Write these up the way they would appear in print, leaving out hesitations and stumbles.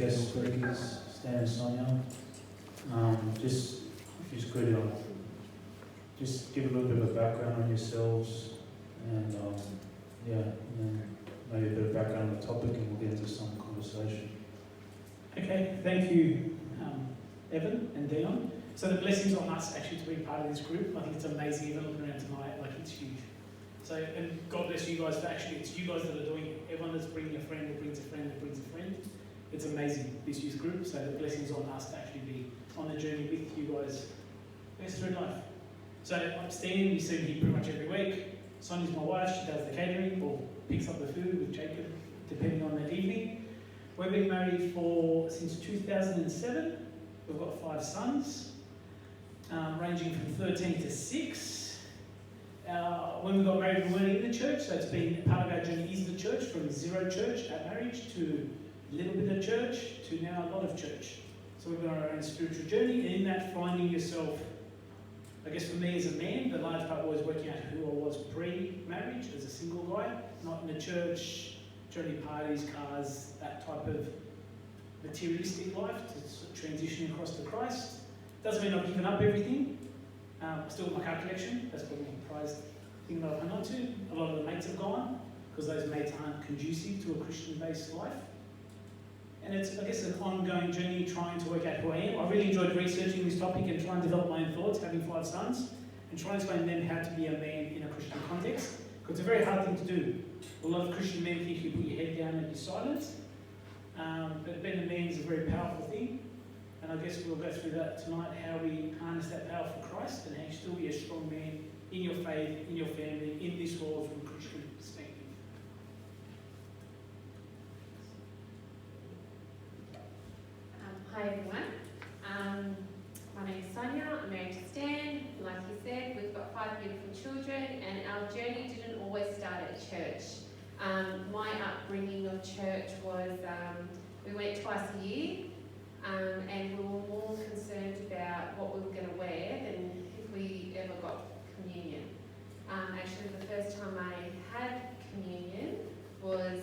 guest speakers, Stan and Sonia. Just if you could just give a little bit of a background on yourselves, and and then maybe a bit of background on the topic, and we'll get into some conversation. Okay, thank you, Evan and Dion. So the blessings on us actually to be part of this group. I think it's amazing, even looking around tonight, like it's huge. So, and God bless you guys for actually, it's you guys that are doing it. Everyone that's bringing a friend, that brings a friend, that brings a friend. It's amazing, this youth group. So the blessings on us to actually be on the journey with you guys, through life. So I'm Stan, you see me pretty much every week. Sonia's my wife, she does the catering or picks up the food with Jacob, depending on the evening. We've been married since 2007. We've got 5 sons, ranging from 13 to 6. When we got married, we weren't in the church, so it's been part of our journey is the church, from 0 church at marriage to a little bit of church to now a lot of church. So we've been on our own spiritual journey, and in that finding yourself, I guess for me as a man, the large part was working out who I was pre-marriage as a single guy, not in the church, journey parties, cars, that type of materialistic life, to transitioning across to Christ. Doesn't mean I've given up everything. Still my car collection, that's probably the prized thing that I've hung on to. A lot of the mates have gone, because those mates aren't conducive to a Christian-based life. And it's, I guess, an ongoing journey trying to work out who I am. I really enjoyed researching this topic and trying to develop my own thoughts, having 5 sons, and trying to explain to them how to be a man in a Christian context. Because it's a very hard thing to do. A lot of Christian men think you put your head down and be silent. But being a man is a very powerful thing. And I guess we'll go through that tonight, how we harness that power for Christ and how you still be a strong man in your faith, in your family, in this world from a Christian perspective. Hi everyone, my name is Sonia, I'm married to Stan. Like he said, we've got 5 beautiful children, and our journey didn't always start at church. My upbringing of church was, we went twice a year, and we were more concerned about what we were going to wear than if we ever got communion. Actually, the first time I had communion was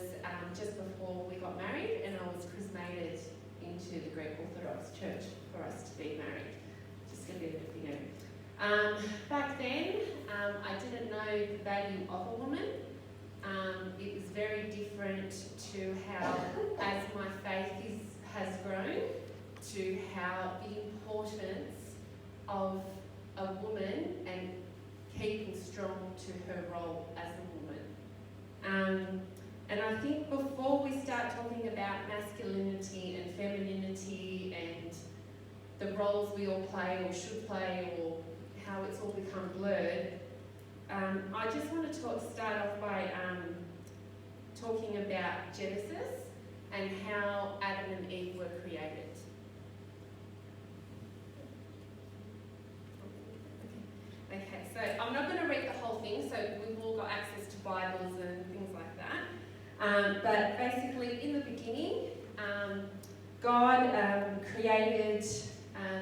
just before we got married, and I was chrismated into the Greek Orthodox Church for us to be married. Just a bit of, back then, I didn't know the value of a woman. It was very different to how, as my faith has grown, to how the importance of a woman and keeping strong to her role as a woman. And I think before we start talking about masculinity and femininity and the roles we all play or should play, or how it's all become blurred, I just want to start off by talking about Genesis and how Adam and Eve were created. Okay, so I'm not going to read the whole thing, so we've all got access to Bibles and things like that. But basically, in the beginning, God created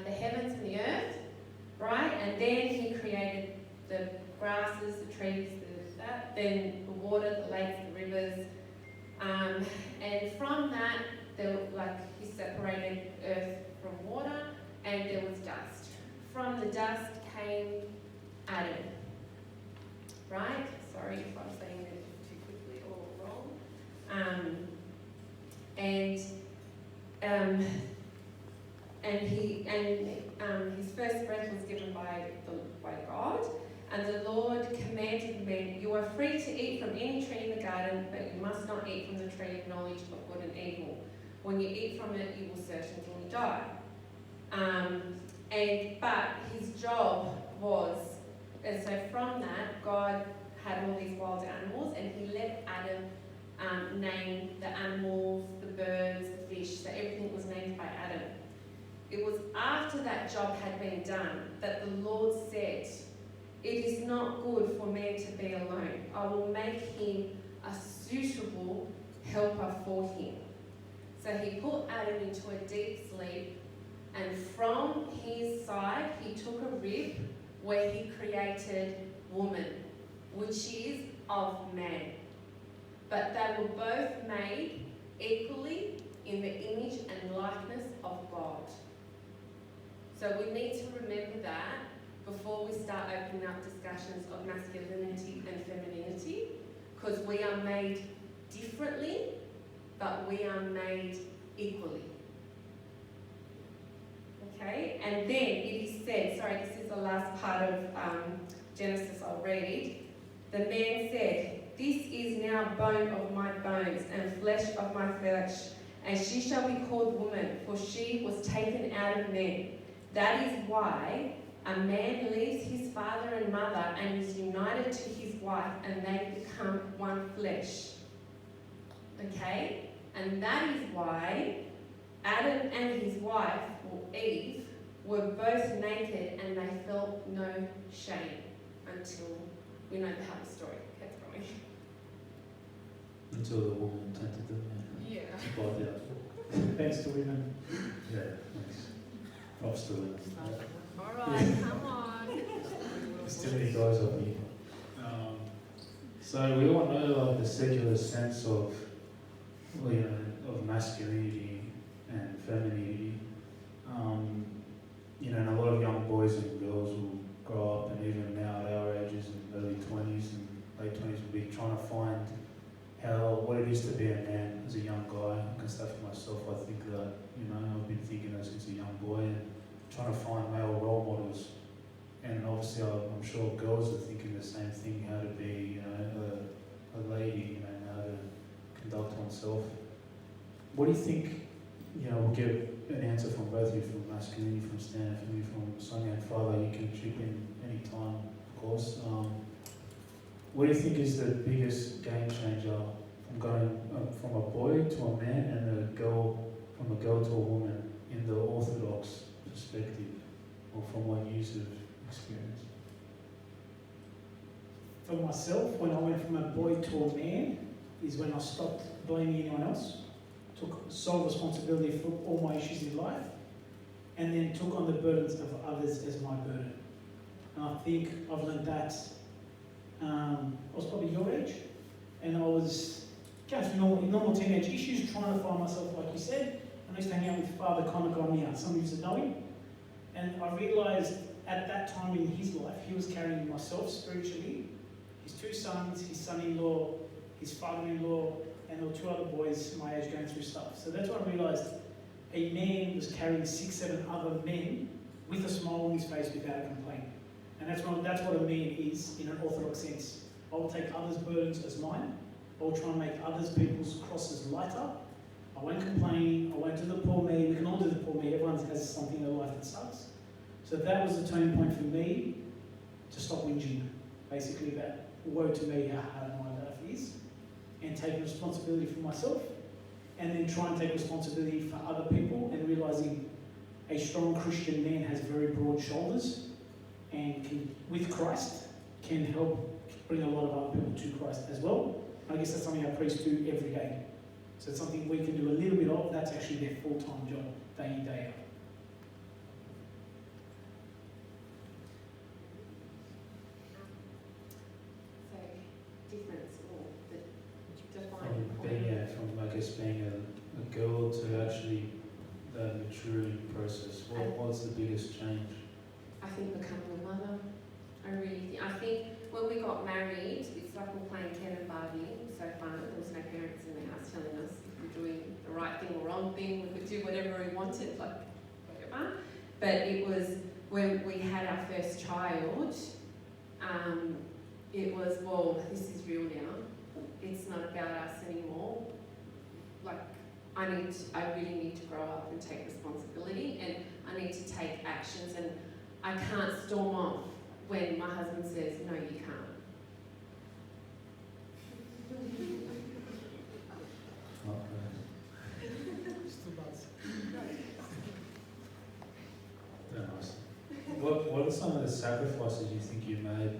the heavens and the earth, right? And then He created the grasses, the trees, then the water, the lakes, the rivers. And from that, He separated earth from water, and there was dust. From the dust came Adam, right? Sorry if I'm saying it too quickly or wrong. His first breath was given by God, and the Lord commanded men, "You are free to eat from any tree in the garden, but you must not eat from the tree of knowledge of good and evil. When you eat from it, you will certainly die." But his job was, and so from that, God had all these wild animals, and He let Adam name the animals, the birds, the fish, so everything was named by Adam. It was after that job had been done that the Lord said, "It is not good for man to be alone. I will make him a suitable helper for him." So He put Adam into a deep sleep, and from his side He took a rib where He created woman, which is of man. But they were both made equally in the image and likeness of God. So we need to remember that before we start opening up discussions of masculinity and femininity, because we are made differently, but we are made equally. Okay, and then it is said, sorry, this is the last part of Genesis I'll read. The man said, "This is now bone of my bones and flesh of my flesh, and she shall be called woman, for she was taken out of men. That is why a man leaves his father and mother and is united to his wife, and they become one flesh." Okay? And that is why Adam and his wife, or Eve, were both naked and they felt no shame until we know the whole story. Kept going. Until the woman tempted the man. Yeah. Bought it. Thanks to women. Yeah, thanks. Props to women. Alright, come on. There's too many guys up here. So we all know like the secular sense of, well, you know, of masculinity and femininity. You know, and a lot of young boys and girls will grow up, and even now at our ages, in early 20s and late 20s, will be trying to find what it is to be a man as a young guy. I can say for myself, I think that, you know, I've been thinking that since a young boy, and trying to find male role models. And obviously, I'm sure girls are thinking the same thing, how to be, you know, a lady, you know, how to conduct oneself. What do you think, you know, we'll get an answer from both of you, from masculinity, from Stan, from Sonia, and Father. You can chip in any time, of course. What do you think is the biggest game changer from going from a boy to a man, and from a girl to a woman in the Orthodox perspective, or from what you have experienced? For myself, when I went from a boy to a man, is when I stopped blaming anyone else, took sole responsibility for all my issues in life, and then took on the burdens of others as my burden. And I think I've learned that. I was probably your age, and I was going through normal teenage issues, trying to find myself, like you said. And I used to hang out with Father Connor Gomia. Some used to know him. And I realised at that time in his life, he was carrying myself spiritually, his two sons, his son-in-law, his father-in-law, and there were two other boys my age going through stuff. So that's when I realised a man was carrying 6, 7 other men with a smile on his face without a complaint. And that's what a man is in an Orthodox sense. I will take others' burdens as mine. I will try and make others people's crosses lighter. I won't complain. I won't do the poor me. We can all do the poor me. Everyone has something in their life that sucks. So that was the turning point for me to stop whinging. Basically, that woe to me how hard my life is, and take responsibility for myself, and then try and take responsibility for other people, and realising a strong Christian man has very broad shoulders, and can, with Christ, can help bring a lot of other people to Christ as well. And I guess that's something our priests do every day. So it's something we can do a little bit of. That's actually their full-time job, day in, day out. So, difference, or the define From being a girl to actually the maturing process. What's the biggest change? I think becoming a mother. I think when we got married, it's like we're playing Ken and Barbie. It was so fun. There was no parents in the house telling us if we're doing the right thing or wrong thing. We could do whatever we wanted, like whatever. But it was when we had our first child. It was, well, this is real now. It's not about us anymore. Like I really need to grow up and take responsibility, and I need to take actions, and I can't storm off when my husband says, no, you can't. What are some of the sacrifices you think you made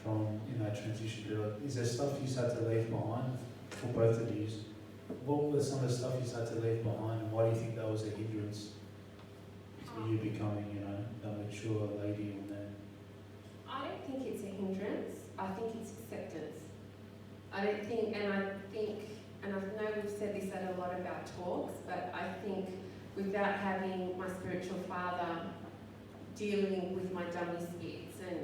in that transition period? Is there stuff you had to leave behind for both of you? What were some of the stuff you had to leave behind, and why do you think that was a hindrance to you becoming, you know, a mature lady or man? I don't think it's a hindrance. I think it's acceptance. I think and I know we've said this at a lot of our talks, but I think without having my spiritual father dealing with my dummy skits and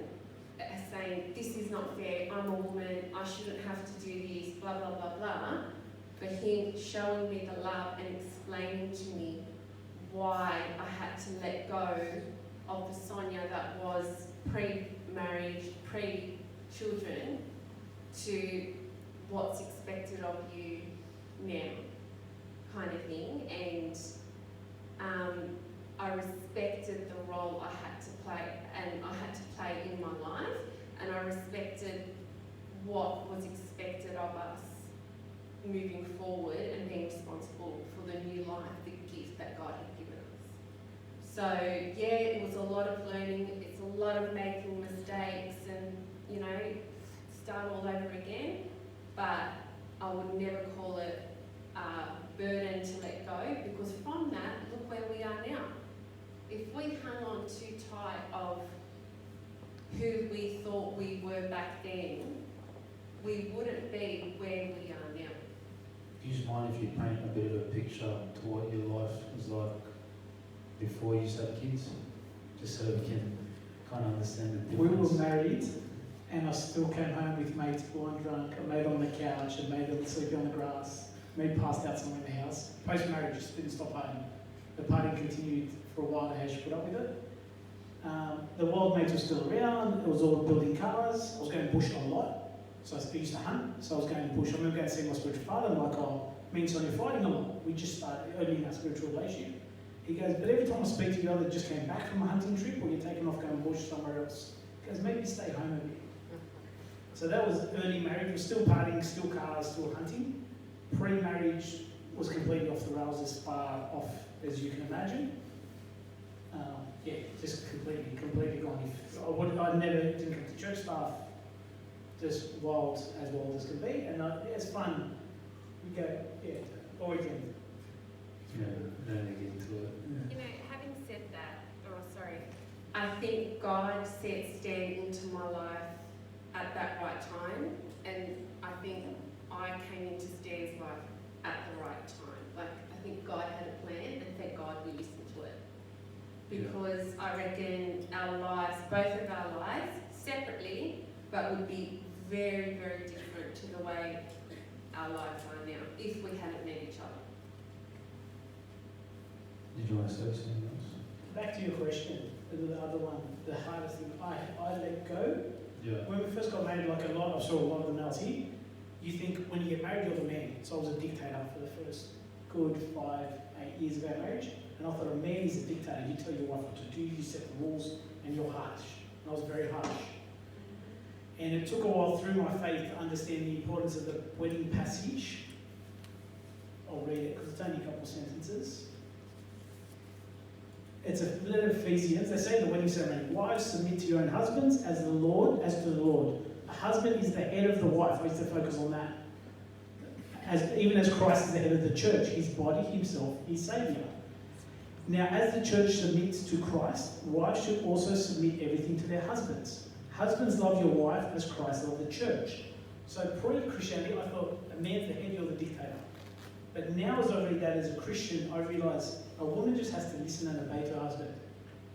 saying, this is not fair, I'm a woman, I shouldn't have to do this, blah, blah, blah, blah, for him showing me the love and explaining to me why I had to let go of the Sonia that was pre-marriage, pre-children, to what's expected of you now, kind of thing. And I respected the role I had to play, and I had to play in my life, and I respected what was expected of us moving forward and being responsible for the new life, the gift that God had given us. So yeah, it was a lot of learning, it's a lot of making mistakes and, you know, start all over again, but I would never call it a burden to let go, because from that, look where we are now. If we hung on too tight of who we thought we were back then, we wouldn't be where we are now. Do you just mind if you paint a bit of a picture to what your life was like before you had kids? Just so we can kind of understand the We difference. were married, and I still came home with mates blind drunk, a mate on the couch, a mate sleeping on the grass, mate passed out somewhere in the house. Post-marriage, just didn't stop home. The party continued for a while, and how she put up with it. The wild mates were still around. It was all building cars. I was going bush a lot. So I used to hunt, so I was going bush. I remember going to see my spiritual father, and like, oh, me and Sonia fighting a lot. We just started earning our spiritual relationship. He goes, but every time I speak to you, either just came back from a hunting trip or you're taking off going bush somewhere else. He goes, maybe stay home a bit. So that was early marriage. We're still partying, still cars, still hunting. Pre-marriage was completely off the rails, as far off as you can imagine. Yeah, just completely gone. I never didn't come to church stuff. Just wild as can be, and yeah, it's fun. We go, yeah, all weekend. Yeah, then they get into it. You know, having said that, I think God sent Stan into my life at that right time, and I think I came into Stan's life at the right time. Like, I think God had a plan, and thank God we listened to it. Because I reckon our lives, both of our lives, separately, but would be very, very different to the way our lives are now if we hadn't met each other. Did you want to say something else? Back to your question, the other one, the hardest thing, I let go. Yeah. When we first got married, like I saw a lot of the males here, you think when you get married, you're the man. So I was a dictator for the first good 5-8 years of our marriage. And I thought a man is a dictator. You tell your wife what to do, you set the rules, and you're harsh. And I was very harsh. And it took a while through my faith to understand the importance of the wedding passage. I'll read it because it's only a couple of sentences. It's a letter of Ephesians. They say in the wedding ceremony, wives, submit to your own husbands as to the Lord. A husband is the head of the wife. I used to focus on that. Even as Christ is the head of the church, his body, himself, his Saviour. Now, as the church submits to Christ, wives should also submit everything to their husbands. Husbands, love your wife as Christ loved the church. So pre-Christianity, I thought a man's the head, you're the dictator. But now as I read that as a Christian, I realise a woman just has to listen and obey her husband.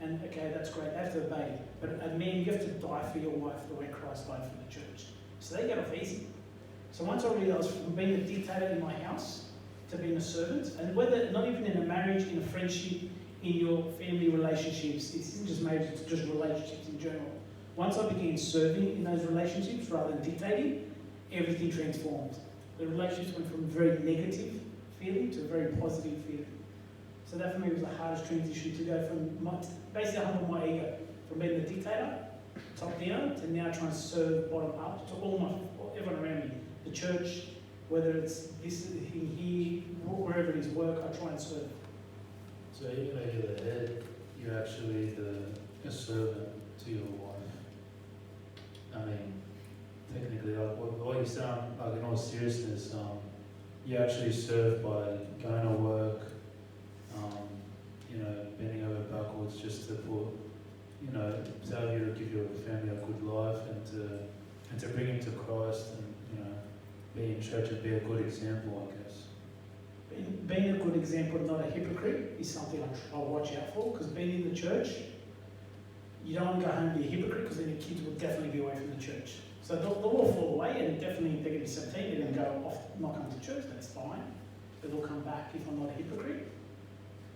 And okay, that's great, they have to obey. But a man, you have to die for your wife the way Christ died for the church. So they get off easy. So once I realised from being a dictator in my house to being a servant, and whether, not even in a marriage, in a friendship, in your family relationships, it isn't just marriage, it's just relationships in general. Once I began serving in those relationships rather than dictating, everything transformed. The relationships went from a very negative feeling to a very positive feeling. So that for me was the hardest transition, to go from basically humble my ego, from being the dictator, top down, to now trying to serve bottom up to everyone around me. The church, whether it's this in here, wherever it is, work, I try and serve. So even though you're the head, you're actually a servant to your wife. I mean, technically, like what you sound like in all seriousness, you actually serve by going to work, bending over backwards just to put, to have you to give your family a good life and to bring him to Christ, and be in church and be a good example, I guess. Being a good example, not a hypocrite, is something I'll watch out for, because being in the church, you don't want to go home and be a hypocrite, because then your kids will definitely be away from the church. So they'll all fall away, and definitely they're going to be 17, they're going to go off, not come to church, that's fine, but they'll come back if I'm not a hypocrite.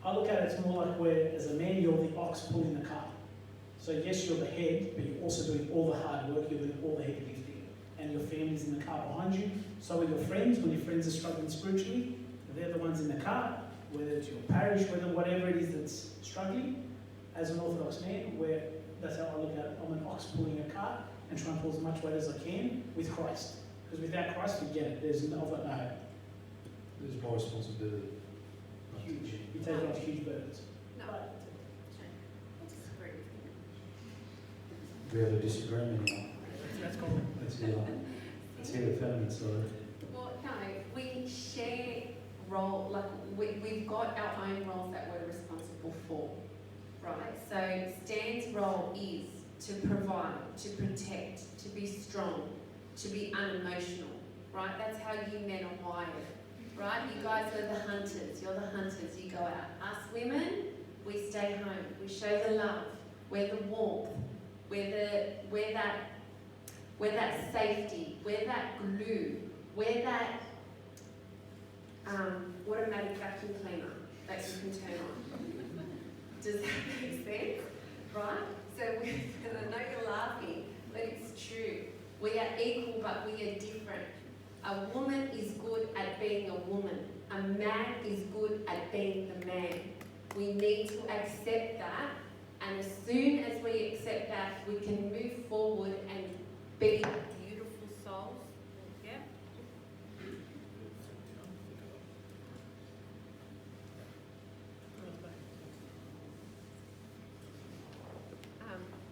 I look at it, it's more like where, as a man, you're the ox pulling the cart. So yes, you're the head, but you're also doing all the hard work, you're doing all the heavy lifting. And your family's in the car behind you. So are your friends, when your friends are struggling spiritually, they're the ones in the car, whether it's your parish, whatever it is that's struggling. As an Orthodox man, where that's how I look at it, I'm an ox pulling a cart and trying to pull as much weight as I can with Christ. Because without Christ, forget it, there's no hope. There's more responsibility. Huge. You take on huge burdens. No, Right. I disagree with you. We have a disagreement now. That's common. Let's hear the feminine side. Well, no, we share role, like we've got our own roles that we're responsible for, right? So Stan's role is to provide, to protect, to be strong, to be unemotional, right? That's how you men are wired, right? You guys are the hunters, you're the hunters, you go out. Us women, we stay home, we show the love, we're the warmth, we're that safety, we're that glue, we're that automatic vacuum cleaner that you can turn on. Does that make sense? Right? So and I know you're laughing, but it's true. We are equal, but we are different. A woman is good at being a woman. A man is good at being the man. We need to accept that, and as soon as we accept that, we can move forward and be beautiful souls. Yeah?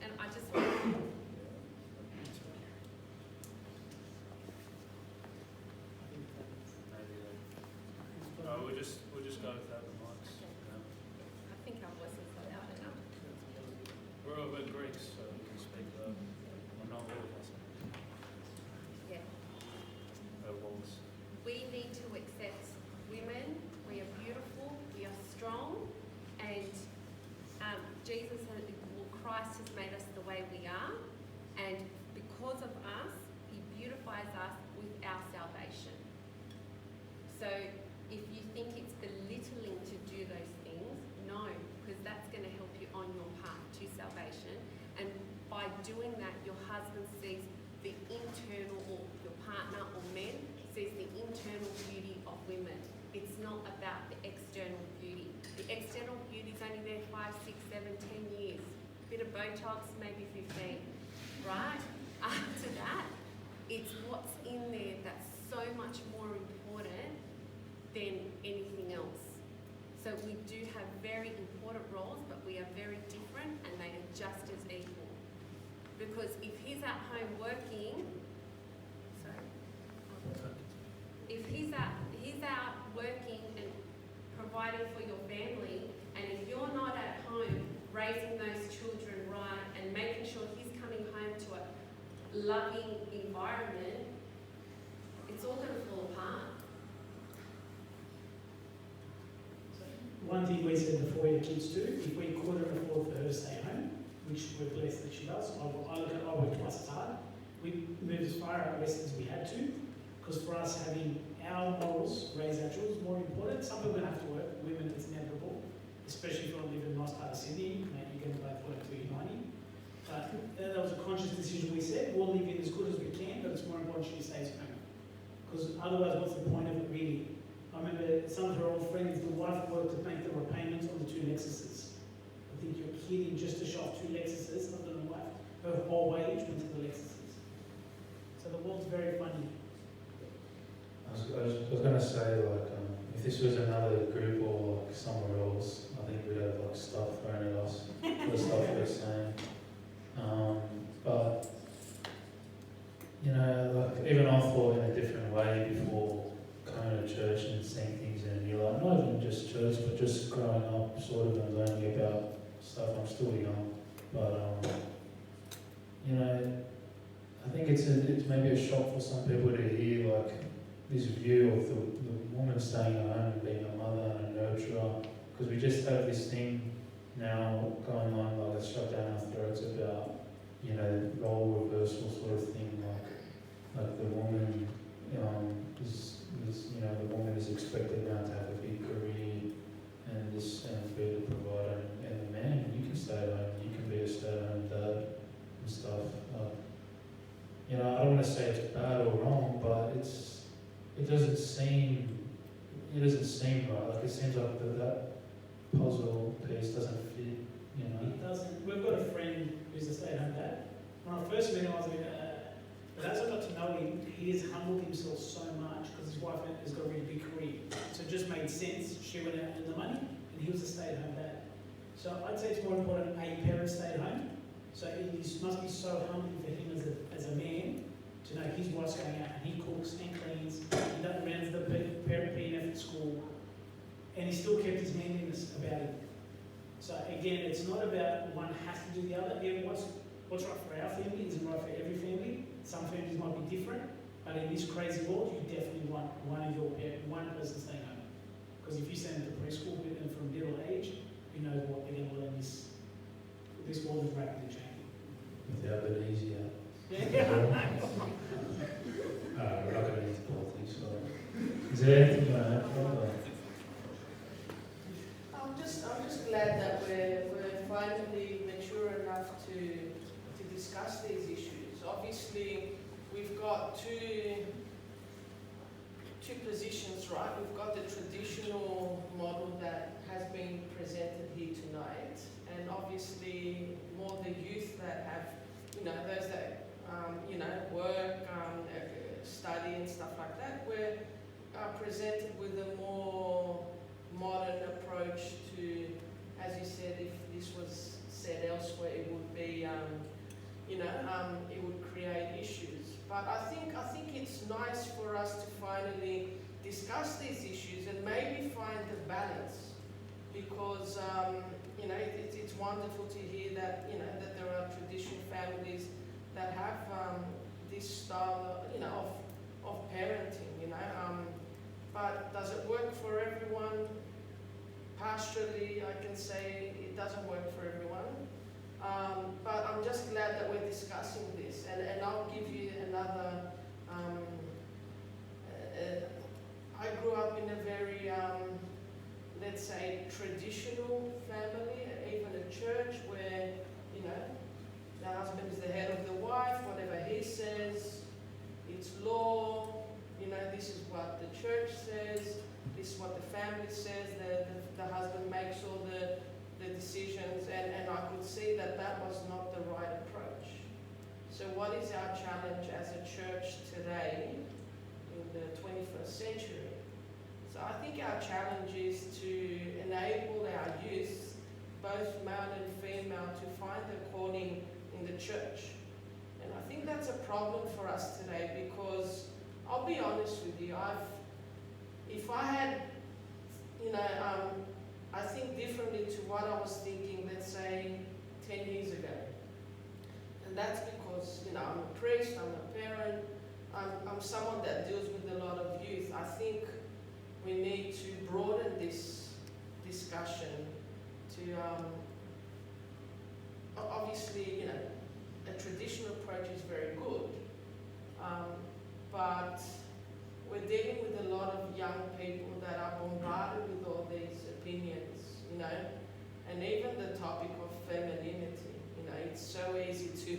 And I just want to... We'll just go with that remarks. I think our voices are loud enough. We're Greeks, so we can speak loud. Well, not all of us. Yeah. Walls. We need to accept women. We are beautiful. We are strong. And Christ has made us the way we are. And because of us, he beautifies us with our salvation. So if you think it's belittling to do those things, no, because that's going to help you on your path to salvation. And by doing that, your husband sees the internal, or your partner or men sees the internal beauty of women. It's not about the external beauty. The external beauty is only there 5, 6, 7, 10 years. Bit of Botox, maybe 15, right? After that, it's what's in there that's so much more important than anything else. So we do have very important roles, but we are very different, and they are just as equal. Because if he's at home working, if he's out working and providing for your family, and if you're not at home raising those children right and making sure he's coming home to a loving environment, it's all going to fall apart. One thing we said before your kids do, if we couldn't afford for her to stay home, which we're blessed that she does, I work twice as hard. We moved as far out west as we had to, because for us having our morals, raise our children is more important. Some people have to work, women it's inevitable, especially if you want to live in a nice part of Sydney, you're going to both work till you're 90. But that was a conscious decision we said, we'll live in as good as we can, but it's more important she stays home. Because otherwise, what's the point of it really? I remember some of her old friends, the wife worked to make the repayments on the 2 Lexuses. I think you're kidding, just to show off 2 Lexuses, not the wife. Her whole wage went to the Lexuses. So the world's very funny. I was going to say, like, if this was another group or like somewhere else, I think we'd have like stuff thrown at us for the stuff we're saying. But you know, like even I thought in a different way before coming to church and seeing things in your life, not even just church, but just growing up, sort of, and learning about stuff. I'm still young, but you know, I think it's maybe a shock for some people to hear like this view of the woman staying at home and being a mother and a nurturer, because we just have this thing now going on, like it's shut down our throats about, role reversal sort of thing, like the woman is the woman is expected now to have a big career and be the provider, and the man, you can stay at home, you can be a stay-at-home dad and stuff. I don't want to say it's bad or wrong, but it doesn't seem right. Like it seems like that puzzle piece doesn't fit. It doesn't. We've got a friend who's a stay-at-home dad. When I first met him, I was like, but as I got to know him, he has humbled himself so much because his wife has got a really big career. So it just made sense. She went out in the money, and he was a stay-at-home dad. So I'd say it's more important a parent stay at home. So it must be so humbling for him as a man to know his wife's going out and he cooks and cleans, he runs the parent PNF at school, and he still kept his manliness about him. So again, it's not about one has to do the other. What's right for our family isn't right for every family. Some families might be different, but in this crazy world, you definitely want one person staying home. Because if you send them to preschool and from little age, who knows what they're going to learn. This world is rapidly changing. Without it easier. Yeah. We're not going to into politics, so. Is there anything you want to add, Rob? I'm just glad that we're finally mature enough to discuss these issues. Obviously, we've got two positions, right? We've got the traditional model that has been presented here tonight, and obviously more the youth that have, those that work, study and stuff like that. We're presented with a more modern approach to, as you said, if this was said elsewhere, it would be, it would create issues. But I think it's nice for us to finally discuss these issues and maybe find the balance, because it's wonderful to hear that that there are traditional families that have this style of parenting, but does it work for everyone? Pastorally, I can say it doesn't work for everyone. But I'm just glad that we're discussing this, and I'll give you another. I grew up in a very, let's say, traditional family, even a church where, the husband is the head of the wife, whatever he says, it's law, this is what the church says, this is what the family says, the husband makes all the decisions, and I could see that was not the right approach. So what is our challenge as a church today in the 21st century? So I think our challenge is to enable our youth, both male and female, to find their calling in the church. And I think that's a problem for us today, because I'll be honest with you, if I had, I think differently to what I was thinking, let's say, 10 years ago. And that's because, I'm a priest, I'm a parent, I'm someone that deals with a lot of youth. I think we need to broaden this discussion to, obviously, a traditional approach is very good, but we're dealing with a lot of young people that are bombarded with all these opinions, and even the topic of femininity, it's so easy to,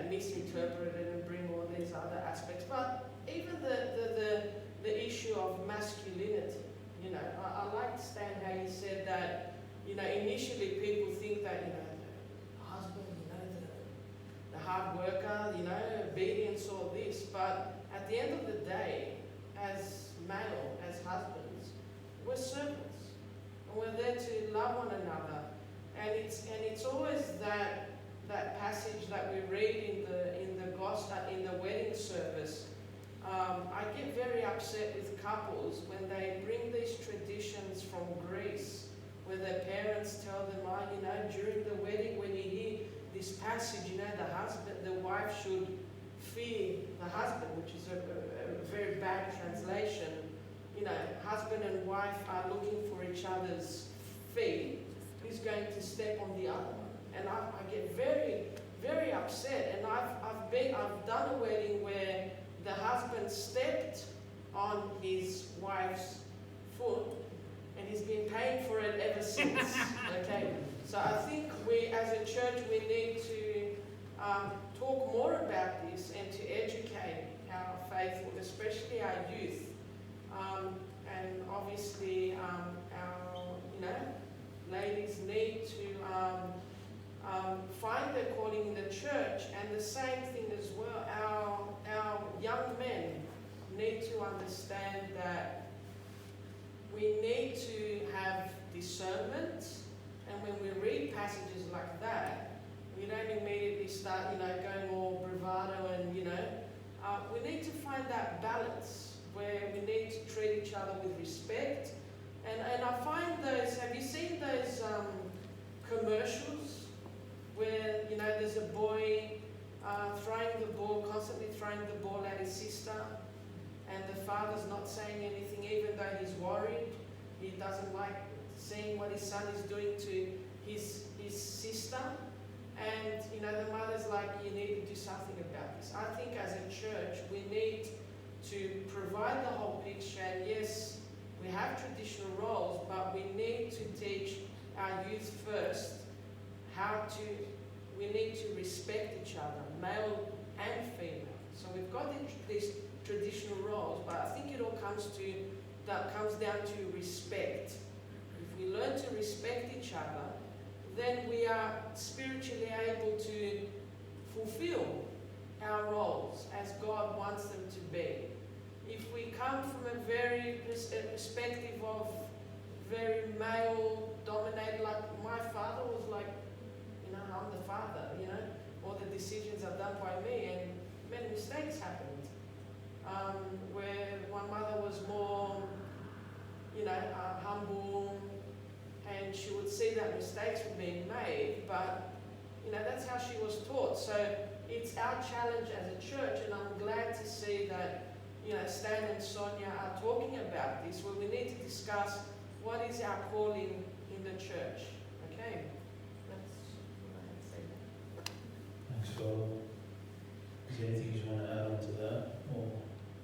misinterpret it and bring all these other aspects. But even the issue of masculinity, I like Stan how you said that, initially people think that, the husband, the hard worker, obedience, all this, but at the end of the day, as male, as husbands, we're servants, and we're there to love one another. And it's always that passage that we read in the gospel, in the wedding service. I get very upset with couples when they bring these traditions from Greece, where their parents tell them, during the wedding, when you hear this passage, the wife should fear the husband, which is a very bad translation, you know, husband and wife are looking for each other's feet, who's going to step on the other one? And I get very, very upset. And I've done a wedding where the husband stepped on his wife's foot, and he's been paying for it ever since. Okay, so I think we, as a church, we need to talk more about this and to educate our faithful, especially our youth, and obviously our, you know, ladies need to find their calling in the church, and the same thing as well. Our young men need to understand that we need to have discernment, and when we read passages like that, we don't immediately start, you know, going all bravado and, you know, we need to find that balance where we need to treat each other with respect. And I find those, have you seen those commercials where, you know, there's a boy constantly throwing the ball at his sister, and the father's not saying anything even though he's worried. He doesn't like seeing what his son is doing to his sister. And, you know, the mother's like, you need to do something about this. I think as a church, we need to provide the whole picture. And yes, we have traditional roles, but we need to teach our youth first we need to respect each other, male and female. So we've got these traditional roles, but I think it all comes down to respect. If we learn to respect each other, then we are spiritually able to fulfill our roles as God wants them to be. If we come from a very perspective of very male dominated, like my father was like, you know, I'm the father, you know, all the decisions are done by me, and many mistakes happened. Where my mother was more, you know, humble, and she would see that mistakes were being made, but, you know, that's how she was taught. So it's our challenge as a church, and I'm glad to see that, you know, Stan and Sonia are talking about this, where we need to discuss what is our calling in the church. Okay? That's what I have to say there. Thanks, Phil. Is there anything you want to add on to that? Or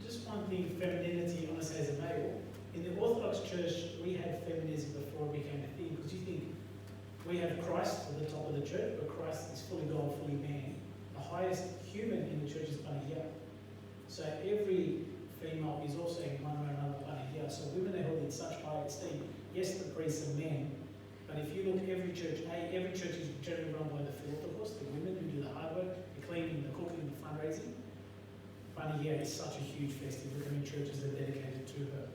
Just one thing, femininity, I want to say as a male. In the Orthodox Church, we had feminism before it became a thing, because you think we have Christ at the top of the church, but Christ is fully God, fully man. The highest human in the church is Panagia. So every female is also in one way or another Panagia. So women are held in such high esteem. Yes, the priests are men, but if you look at every church is generally run by the Orthodox, the women who do the hard work, the cleaning, the cooking, the fundraising. Panagia is such a huge festival. Look how many churches are dedicated to her.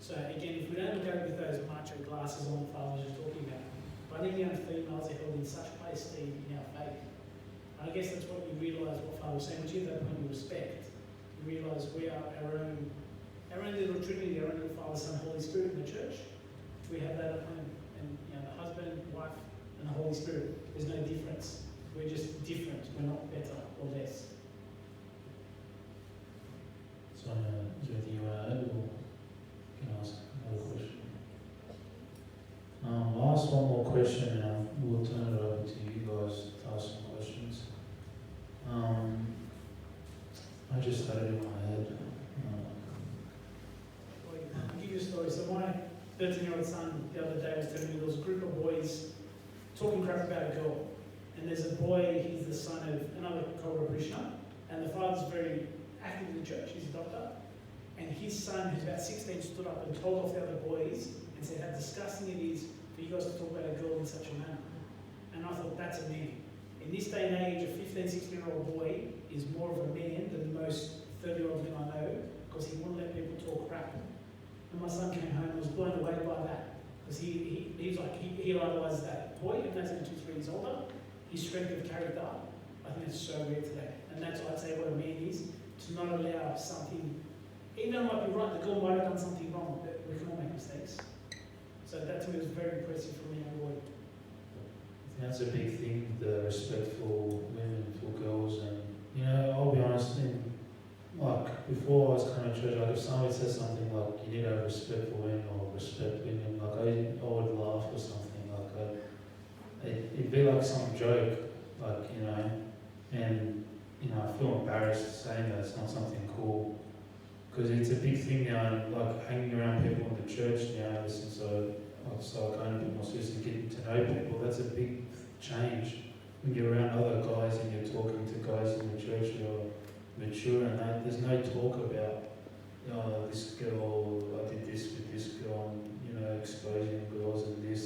So again, if we don't look at it with those macho glasses on the Father was talking about, Panagia and females are held in such high esteem in our faith. And I guess that's what we realise what Father was saying, which is that when we respect, we realise we are our own little Trinity, our own little Father, Son, Holy Spirit in the church. We have that at home. And, you know, the husband, wife, and the Holy Spirit. There's no difference. We're just different. We're not better or less. Sonia, is there anything you want to add, or can I ask another question? I'll ask one more question, and we'll turn it over to you guys to ask some questions. I just had it in my head. I'll give you a story. So my 13-year-old son the other day was telling me there was a group of boys talking crap about a girl. And there's a boy, he's the son of another Cobra parishioner, and the father's very active in the church, he's a doctor. And his son, who's about 16, stood up and told off the other boys and said how disgusting it is for you guys to talk about a girl in such a manner. And I thought, that's a man. In this day and age, a 15, 16-year-old boy is more of a man than most 30-year-old men I know, because he wouldn't let people talk crap. And my son came home and was blown away by that, because he idolizes that boy, and that's only 2-3 years older. His strength of character, I think that's so rare today. And that's what I'd say what a man is, to not allow something, even though it might be right, the girl might have done something wrong, but we can all make mistakes. So that to me was very impressive from a young boy. I think that's a big thing, the respect for women, for girls, and, you know, I'll be honest, in like before I was coming to church, like if somebody says something like you need to have respect for women or respect women, like I would laugh or something, like it'd be like some joke, like, you know, and, you know, I feel embarrassed saying that it's not something cool, because it's a big thing now, and like hanging around people in the church now, since I started going a bit more seriously, getting to know people, that's a big change. When you're around other guys and you're talking to guys in the church who are mature, and there's no talk about, oh, this girl, I did this with this girl, and, you know, exposing girls and this,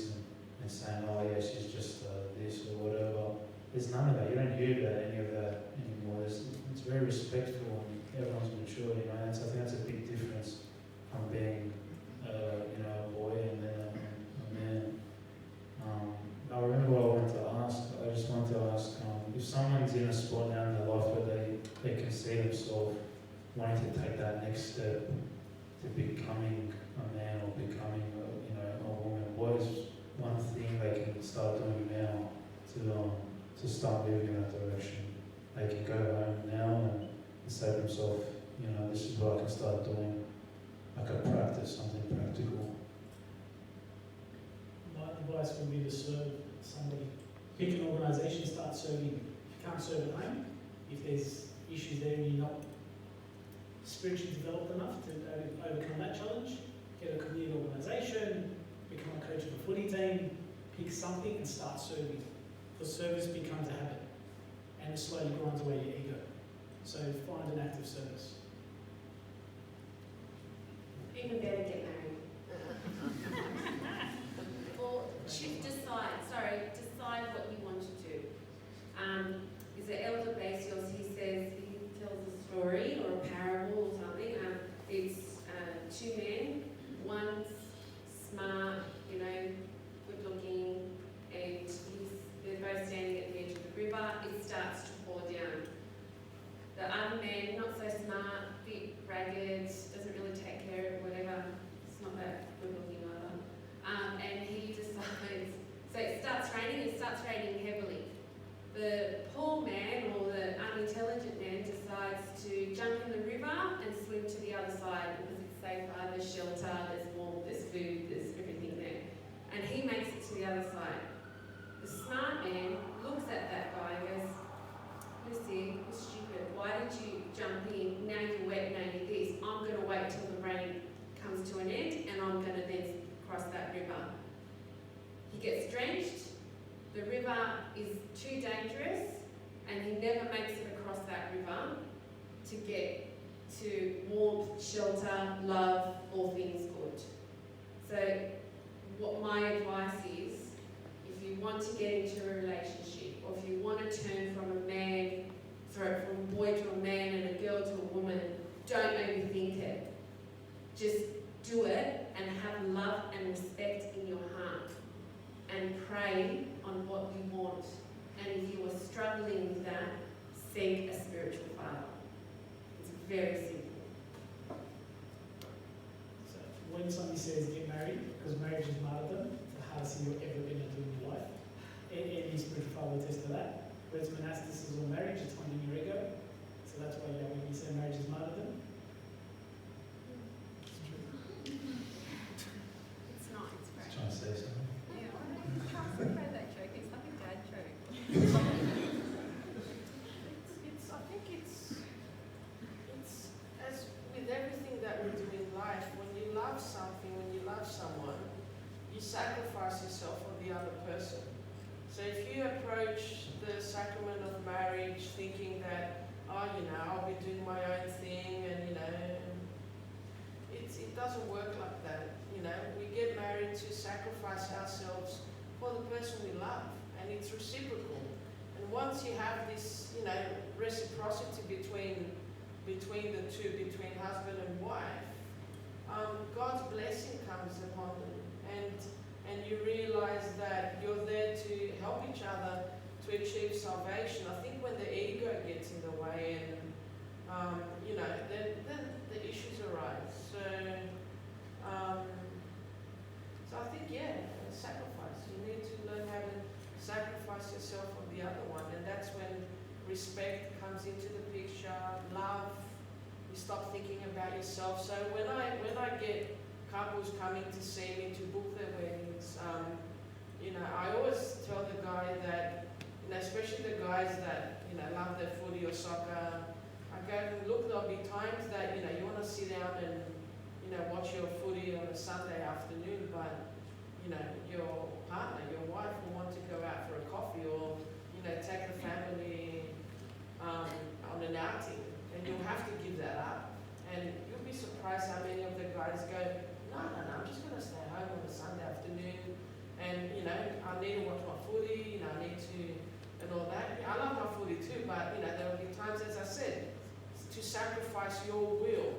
and saying, oh yeah, she's just this or whatever. There's none of that. You don't hear about any of that anymore. It's very respectful, and everyone's mature, you know, and so I think that's a big difference from being, you know, a boy and then a man. I remember what I wanted to ask. I just wanted to ask, if someone's in a spot now in their life where they can see themselves wanting to take that next step to becoming a man or becoming a woman, what is one thing they can start doing now to start moving in that direction? They can go home now and say to themselves, you know, this is what I can start doing, like a practice, something practical. My advice would be to serve somebody. Pick an organisation, start serving. If you can't serve at home, if there's issues there and you're not spiritually developed enough to overcome that challenge, get a community organisation, become a coach of a footy team, pick something and start serving. Because service becomes a habit and it slowly grinds away your ego. So find an active service. Even better, get married. Or decide what you want to do. Is it Elder Basios? He tells a story or a parable or something. It's two men. One's smart, you know, good looking, and they're both standing at the edge of the river. It starts to pour down. The other man, not so smart, bit ragged, doesn't really take care of whatever. It's not that good looking either. And he decides, so it starts raining heavily. The poor man or the unintelligent man decides to jump in the river and swim to the other side because it's safer, there's shelter, there's warmth, there's food, there's everything there. And he makes it to the other side. The smart man looks at that guy and goes, Lucy, you're stupid. Why did you jump in? Now you're wet, now you're this. I'm going to wait till the rain comes to an end and I'm going to then cross that river. He gets drenched. The river is too dangerous and he never makes it across that river to get to warmth, shelter, love, all things good. So what my advice is, if you want to get into a relationship or if you want to turn from a boy to a man and a girl to a woman, don't overthink it. Just do it and have love and respect in your heart and pray on what you want. And if you are struggling with that, seek a spiritual father. It's very simple. So when somebody says get married, because marriage is martyrdom, it's the hardest thing you're ever going to do in your life. Any spiritual father will attest to that. Whereas monasticism or marriage, it's finding your ego. So that's why when you say marriage is martyrdom, it's true. It's not, it's great. Trying to say something. Yeah, I can't say that joke. It's like a dad joke. I think it's as with everything that we do in life, when you love something, when you love someone, you sacrifice yourself for the other person. So if you approach the sacrament of marriage thinking that, oh, you know, I'll be doing my own thing and, you know, it doesn't work like that. You know, we get married to sacrifice ourselves for the person we love, and it's reciprocal. And once you have this, you know, reciprocity between the two, between husband and wife, God's blessing comes upon them, and you realize that you're there to help each other to achieve salvation. I think when the ego gets in the way and you know, then the issues arise. So I think, yeah, sacrifice. You need to learn how to sacrifice yourself for the other one, and that's when respect comes into the picture, love you stop thinking about yourself. So when I get couples coming to see me to book their weddings, I always tell the guy that, especially the guys that, love their footy or soccer, I go, look, there'll be times that, you want to sit down and, watch your footy on a Sunday afternoon, but, your partner, your wife will want to go out for a coffee or, take the family on an outing, and you'll have to give that up. And you'll be surprised how many of the guys go, no, I'm just going to stay home on a Sunday afternoon, and, I need to watch my footy, I need to, and all that. I love my footy too, but, there will be times, as I said, to sacrifice your will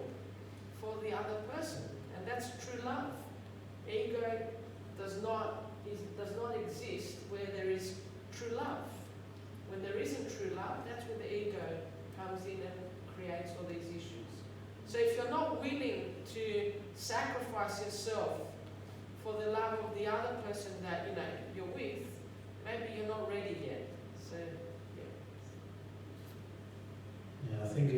for the other person, and that's true love. Ego does not exist where there is true love. When there isn't true love, that's where the ego comes in and creates all these issues. So if you're not willing to sacrifice yourself for the love of the other person that you're with, maybe you're not ready yet. So Yeah, I think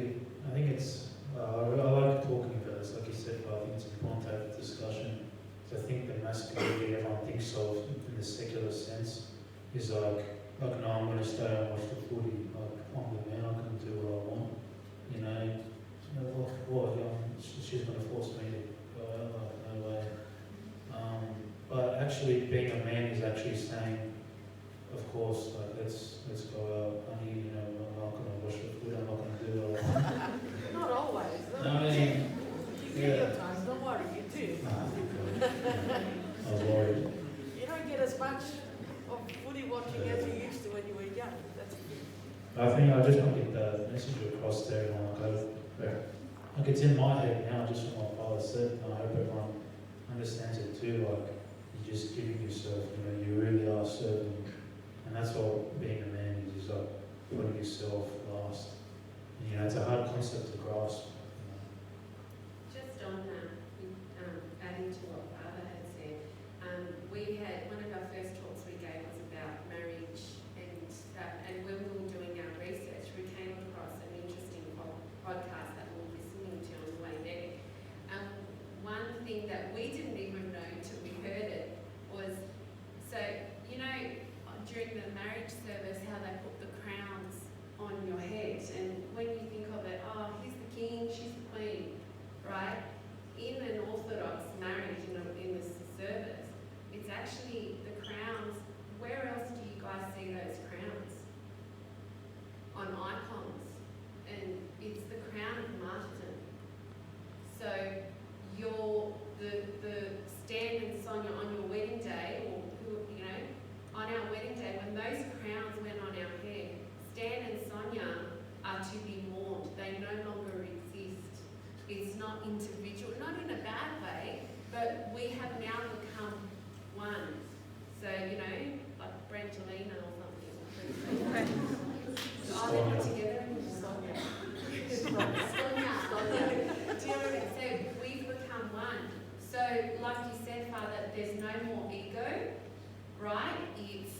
it's. I like talking about this, like you said, but I think it's important to have a discussion. So I think the masculinity everyone thinks of in the secular sense is like no, I'm going to stay and watch the footy. Like, I'm the man, I can do what I want. She's going to force me to go out. Like, no way. But actually, being a man is actually saying, of course, like let's go out. Honey, I'm not going to watch the footy. I'm not going to do what I want. not always. I mean, you get your times. Don't worry, you do. I was worried. You don't get as much of footy watching as you used to when you were young. That's I think I just want to get the message across to everyone. Like it's in my head now, just from what Father said, and I hope everyone understands it too. Like you're just giving yourself, you really are serving, and that's what being a man is like putting yourself last. And, it's a hard concept to grasp. Just on that, adding to what Father had said, we had one of our first talks we gave was about marriage, and when we were doing our research, we came across an interesting podcast that we were listening to on the way there. One thing that we didn't even know till we heard it was, so during the marriage service, how they put the crowns on your head, and when you think of it, oh, he's the king, she's the queen, right? In an Orthodox marriage, in the service, it's actually the crowns. Where else do you guys see those crowns? On icons, and it's the crown of martyrdom. So the Stan and Sonia on your wedding day, or on our wedding day, when those crowns went on our head, Stan and Sonia are to be mourned. They no longer exist. It's not individual, not in a bad way, but we have now become one. So, like Brangelina or something. Oh, they put together and Sonia. Sonia. Do you know what I mean? So we've become one. So, like you said, Father, there's no more ego, right? It's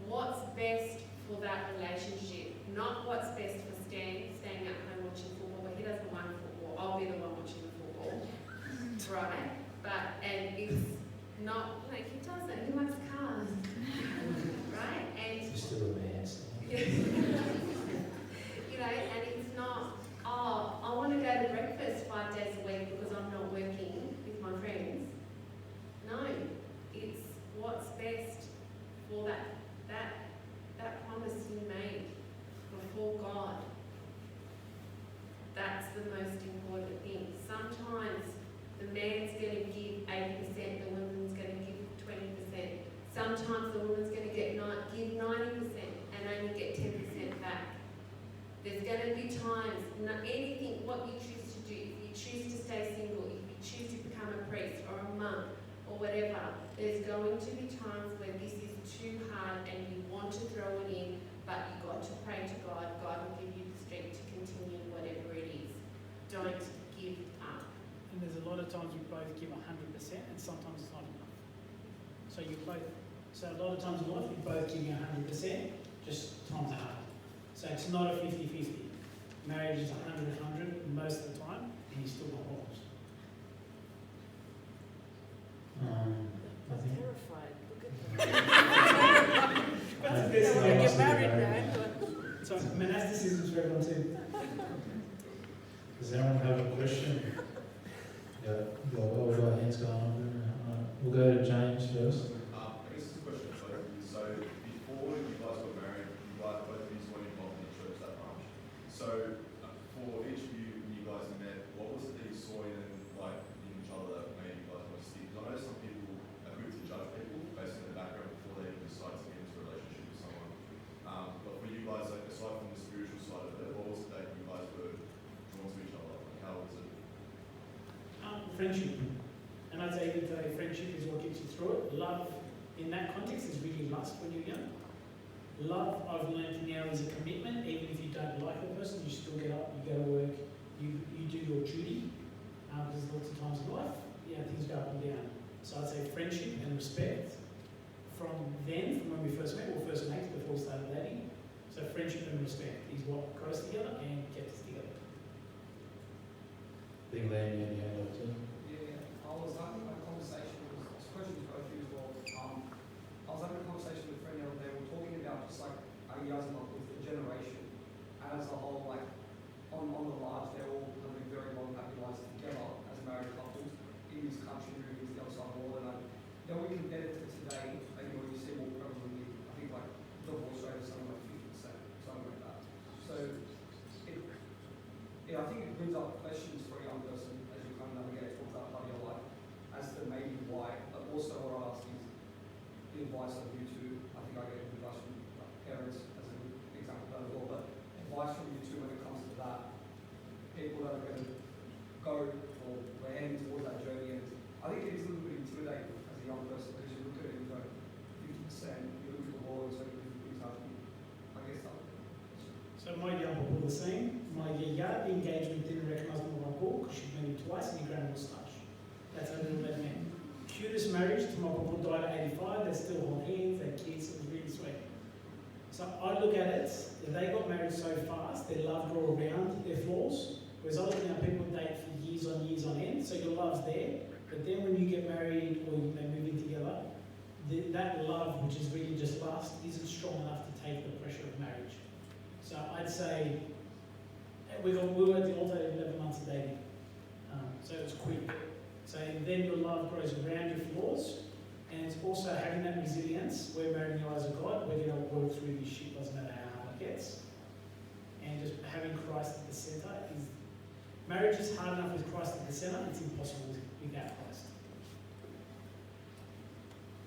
what's best for that relationship, not what's best for staying at home watching football, but he doesn't want football. I'll be the one watching the football, right? And it's not like he doesn't. He likes cars, right? And You're still a man. So. And it's not, oh, I want to go to breakfast 5 days a week because I'm not working with my friends. No, it's what's best for that promise you made before God. That's the most important thing. Sometimes the man's going to give 80%, the woman's going to give 20%. Sometimes the woman's going to give 90% and only get 10% back. There's going to be times, anything, what you choose to do, if you choose to stay single, if you choose to become a priest or a monk or whatever, there's going to be times where this is too hard and you want to throw it in, but you've got to pray to God. God will give you the strength to continue whatever it is. Don't give up. And there's a lot of times we both give 100% and sometimes it's not enough. So a lot of times in life we both give you 100%, just times 100. So it's not a 50-50. marriage is 100 most of the time, and you still got problems. I think. Terrified. That's the best Yeah, thing. when you get married, man. So monasticism is for everyone too. Does anyone have a question? Yeah, we've got hands going up there. We'll go to James first. I guess it's a question for both of you. So before you guys got married, you guys both of you weren't involved in the church that much. So for each of you, when you guys met, what was it that you saw in like in each other that made you guys want to stick? Because I know some people are quick to judge people based on their background before they even decide to get into a relationship with someone. But for you guys, like aside from the spiritual side of it, what was it that you guys were drawn to each other? Like how was it? Friendship. And I'd say that friendship is what gets you through it. Love, in that context, is really lust when you're young. Love, I've learned now, is a commitment. Even if you don't like the person, you still get up, you go to work, you do your duty. Because lots of times in life, things go up and down. So I'd say friendship and respect from when we first met, or first mates before we started dating. So friendship and respect is what got us together and kept us together. Big lady in the hand up too. Yeah, I was having a conversation with, it's a question for both of you as well. I was having a conversation with a friend the other day, we were talking about just like, you guys are with the generation, and as a whole, like, on the large, they're all living very long, happy lives together as married couples in this country, moving to the other side of the world, and then we compare it to today, like, you see more prevalently, I think, like, divorce rate is something like 50%, something like that. So, I think it brings up questions for a young person as you kind of navigate towards that part of your life as to maybe why. But also what I ask is the advice of you two. I think I gave advice from parents as a good example of that as well. But advice from you two when it comes to that. People that are going to go or we're heading towards that journey. And I think it is a little bit intimidating as a young person because you look at it and go 50%, you look at the world and so many different things happening. I guess that. So my young people were the same. My the engagement didn't recognise my uncle because she'd married twice and he grabbed a moustache. That's how little that meant. Cutest marriage to my uncle died at 85. They still hold hands, they had kids, it was really sweet. So I look at it, they got married so fast, their love grew around their flaws. Whereas I look at people date for years on end, so your love's there. But then when you get married or they move in together, that love, which is really just lust, isn't strong enough to take the pressure of marriage. So I'd say we were at the altar 11 months of dating, so it was quick. So then your love grows around your flaws, and it's also having that resilience. We're married in the eyes of God. We're going to work through this shit, doesn't matter how hard it gets. And just having Christ at the centre is. Marriage is hard enough with Christ at the centre, it's impossible without Christ.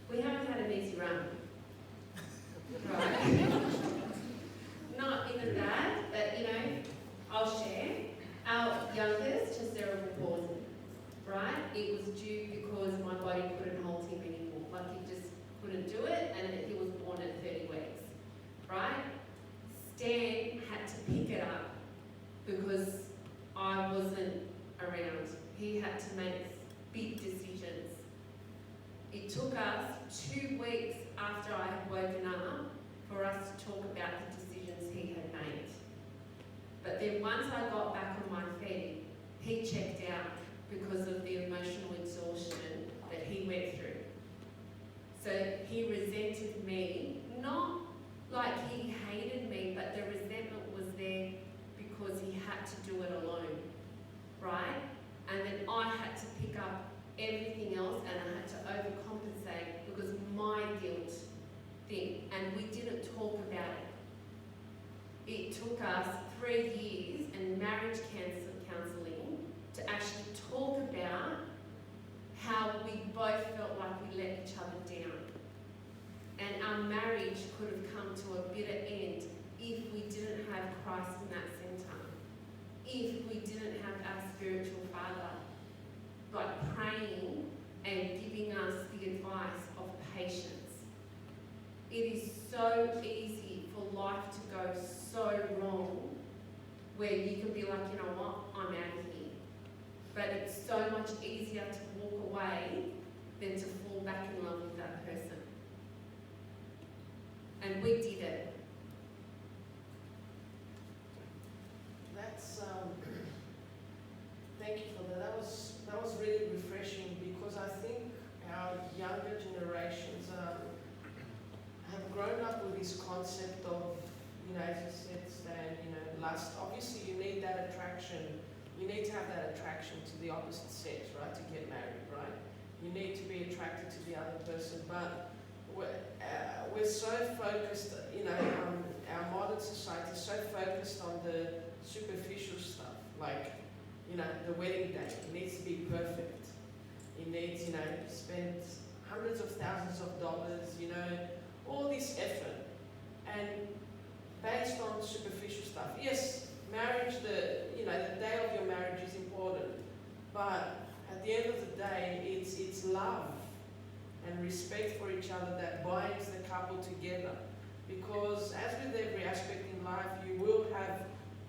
We haven't had an easy run. Right. Not even that, but I'll share. Our youngest has cerebral palsy, right? It was due because my body couldn't hold him anymore. Like he just couldn't do it, and he was born at 30 weeks, right? Stan had to pick it up because I wasn't around. He had to make big decisions. It took us 2 weeks after I had woken up for us to talk about the decisions he had made. But then once I got back on my feet, he checked out because of the emotional exhaustion that he went through. So he resented me, not like he hated me, but the resentment was there because he had to do it alone, right? And then I had to pick up everything else and I had to overcompensate because my guilt thing, and we didn't talk about it. It took us 3 years and marriage counselling to actually talk about how we both felt like we let each other down. And our marriage could have come to a bitter end if we didn't have Christ in that centre. If we didn't have our spiritual father, like praying and giving us the advice of patience. It is so easy for life to go so wrong where you can be like, you know what, I'm out of here. But it's so much easier to walk away than to fall back in love with that person. And we did it. That's that's thank you for that. That was really refreshing, because I think our younger generations have grown up with this concept of, as you said, Stan, lust. Obviously, you need that attraction. You need to have that attraction to the opposite sex, right, to get married, right? You need to be attracted to the other person, but we're so focused, our modern society is so focused on the superficial stuff, like, the wedding day. It needs to be perfect. It needs, to spend hundreds of thousands of dollars, all this effort, and based on superficial stuff. Yes, marriage, the day of your marriage is important, but at the end of the day, it's love and respect for each other that binds the couple together. Because as with every aspect in life, you will have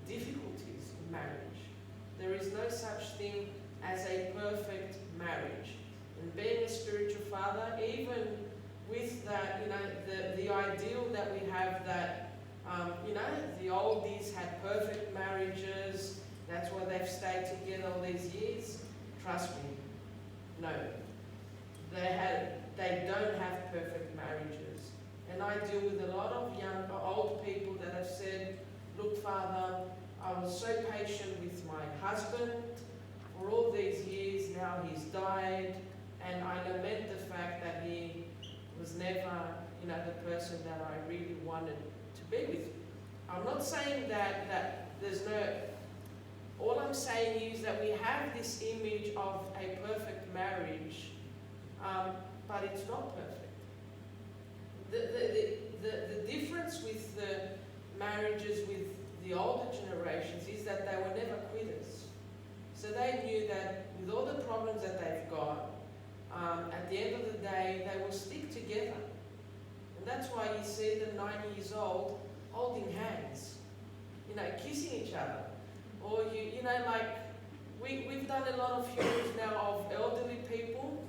difficulties in marriage. There is no such thing as a perfect marriage. And being a spiritual father, even with that, the ideal that we have that, the oldies had perfect marriages, that's why they've stayed together all these years. Trust me, no. They don't have perfect marriages. And I deal with a lot of young, old people that have said, look, Father, I was so patient with my husband for all these years, now he's died, and I lament the fact that he was never, the person that I really wanted to be with. I'm not saying that there's no... All I'm saying is that we have this image of a perfect marriage, but it's not perfect. The difference with the marriages with the older generations is that they were never quitters. So they knew that with all the problems that they've got, at the end of the day, they will stick together. And that's why you see them 9 years old holding hands, kissing each other. Or, we've done a lot of funerals now of elderly people,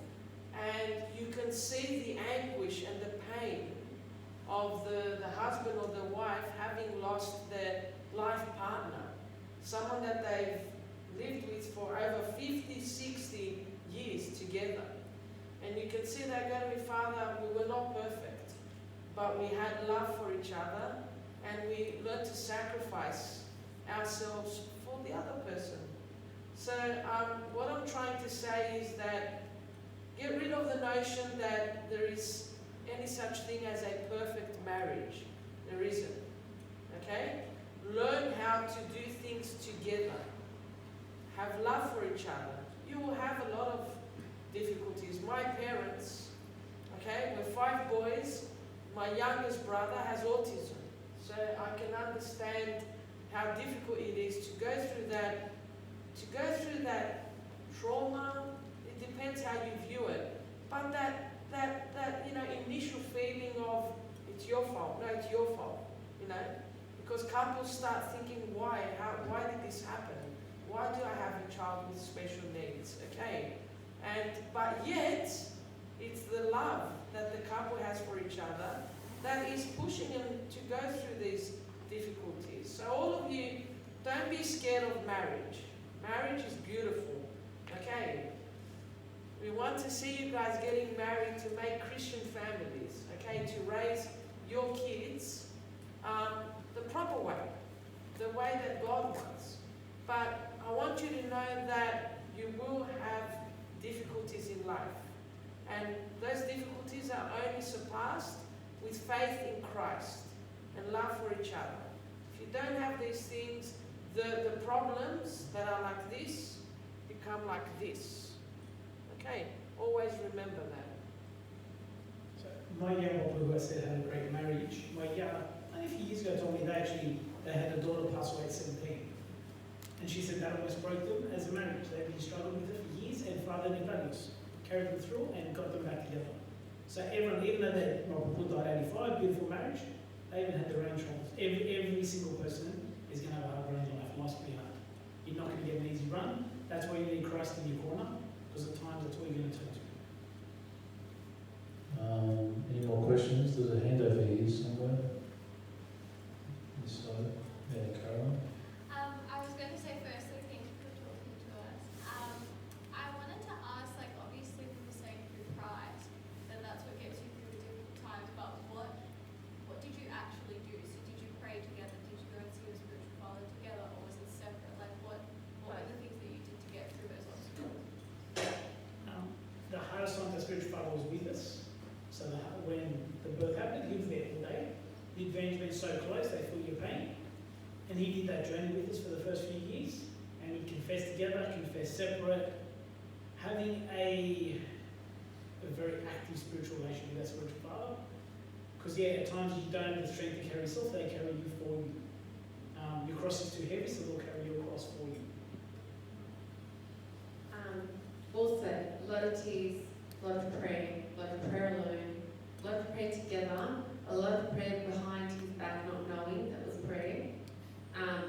and you can see the anguish and the pain of the husband or the wife having lost their life partner, someone that they've lived with for over 50, 60 years together. And you can see that going to me, Father, we were not perfect, but we had love for each other, and we learned to sacrifice ourselves for the other person. So what I'm trying to say is that get rid of the notion that there is any such thing as a perfect marriage. There isn't. Okay? Learn how to do things together. Have love for each other. You will have a lot of difficulties. My parents, okay, we're 5 boys. My youngest brother has autism. So I can understand how difficult it is to go through that trauma. It depends how you view it. But that initial feeling of it's your fault. No, it's your fault. Because couples start thinking, why did this happen? Why do I have a child with special needs? Okay. But yet it's the love that the couple has for each other that is pushing them to go through these difficulties. So all of you, don't be scared of marriage. Marriage is beautiful, okay? We want to see you guys getting married to make Christian families, okay? To raise your kids the proper way, the way that God wants. But I want you to know that you will have difficulties in life. And those difficulties are only surpassed with faith in Christ and love for each other. If you don't have these things, the problems that are like this become like this. Okay? Always remember that. So my young who I said had a great marriage. A few years ago told me they had a daughter pass away at 17. And she said that almost broke them as a marriage. They'd been struggling with it for years, and Father and values carried them through and got them back together. So everyone, even though my papa died 85, beautiful marriage, they even had their own troubles. Every single person is going to have a hard run in life. Life's pretty hard. You're not going to get an easy run. That's why you need Christ in your corner, because at times that's what you're going to turn to. Any more questions? There's a hand over here somewhere. This side. Yeah, Caroline. I was going to the advantage being so close, they feel your pain. And he did that journey with us for the first few years. And we confessed together, confessed separate, having a very active spiritual relationship with that spiritual father. Because at times you don't have the strength to carry yourself, they carry you for you. Your cross is too heavy, so they'll carry your cross for you. Also, a lot of tears, a lot of prayer alone, a lot of prayer together, a lot of prayer behind his back, not knowing that was prayer.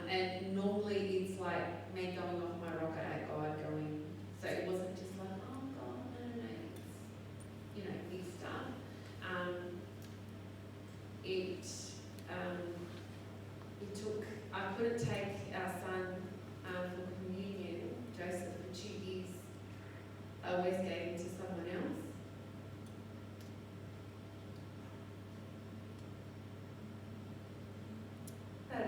And normally it's like me going off my rocker at God, so it wasn't just like, oh God, no, it's, big stuff. It took, I couldn't take our son for communion, Joseph, for 2 years. I always gave him to someone else. But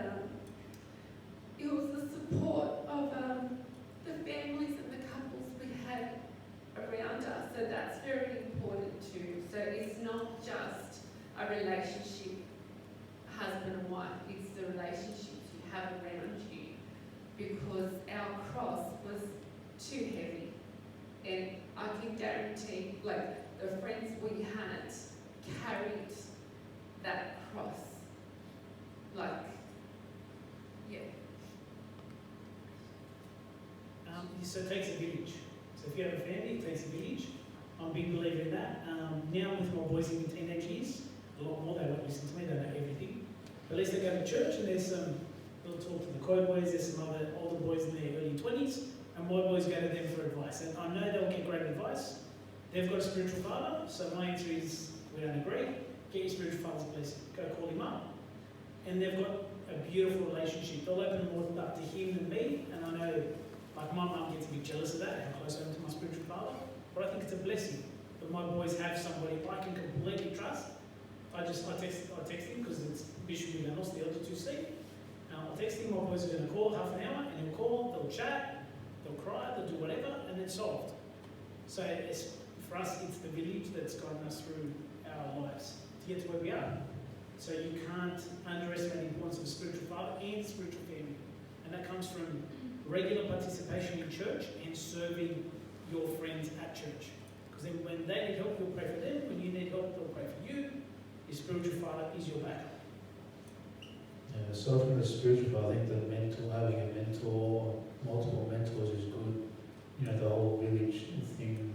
it was the support of the families and the couples we had around us, so that's very important too. So it's not just a relationship, husband and wife, it's the relationships you have around you, because our cross was too heavy. And I can guarantee, the friends we had carried that cross. So it takes a village. So if you have a family, it takes a village. I'm a big believer in that. Now with my boys in the teenage years, a lot more, they won't listen to me, they know everything. But at least they go to church and there's they'll talk to the co-boys, there's some other older boys in their early 20s, and my boys go to them for advice. And I know they'll get great advice. They've got a spiritual father, so my answer is, we don't agree, get your spiritual father's blessing. Go call him up. And they've got a beautiful relationship. They'll open more up to him than me, and I know, my mum gets a bit jealous of that, how close I am to my spiritual father, but I think it's a blessing that my boys have somebody I can completely trust. I text him because it's Bishop Giaouris, the elder to see. I'll text him, my boys are going to call half an hour, and he'll call, they'll chat, they'll cry, they'll do whatever, and it's solved. So for us, it's the village that's gotten us through our lives to get to where we are. So you can't underestimate the importance of a spiritual father and spiritual family. And that comes from regular participation in church and serving your friends at church. Because then when they need help, you'll pray for them. When you need help, they'll pray for you. Your spiritual father is your backup. Yeah, so from the spiritual, I think having a mentor, multiple mentors is good. The whole village thing,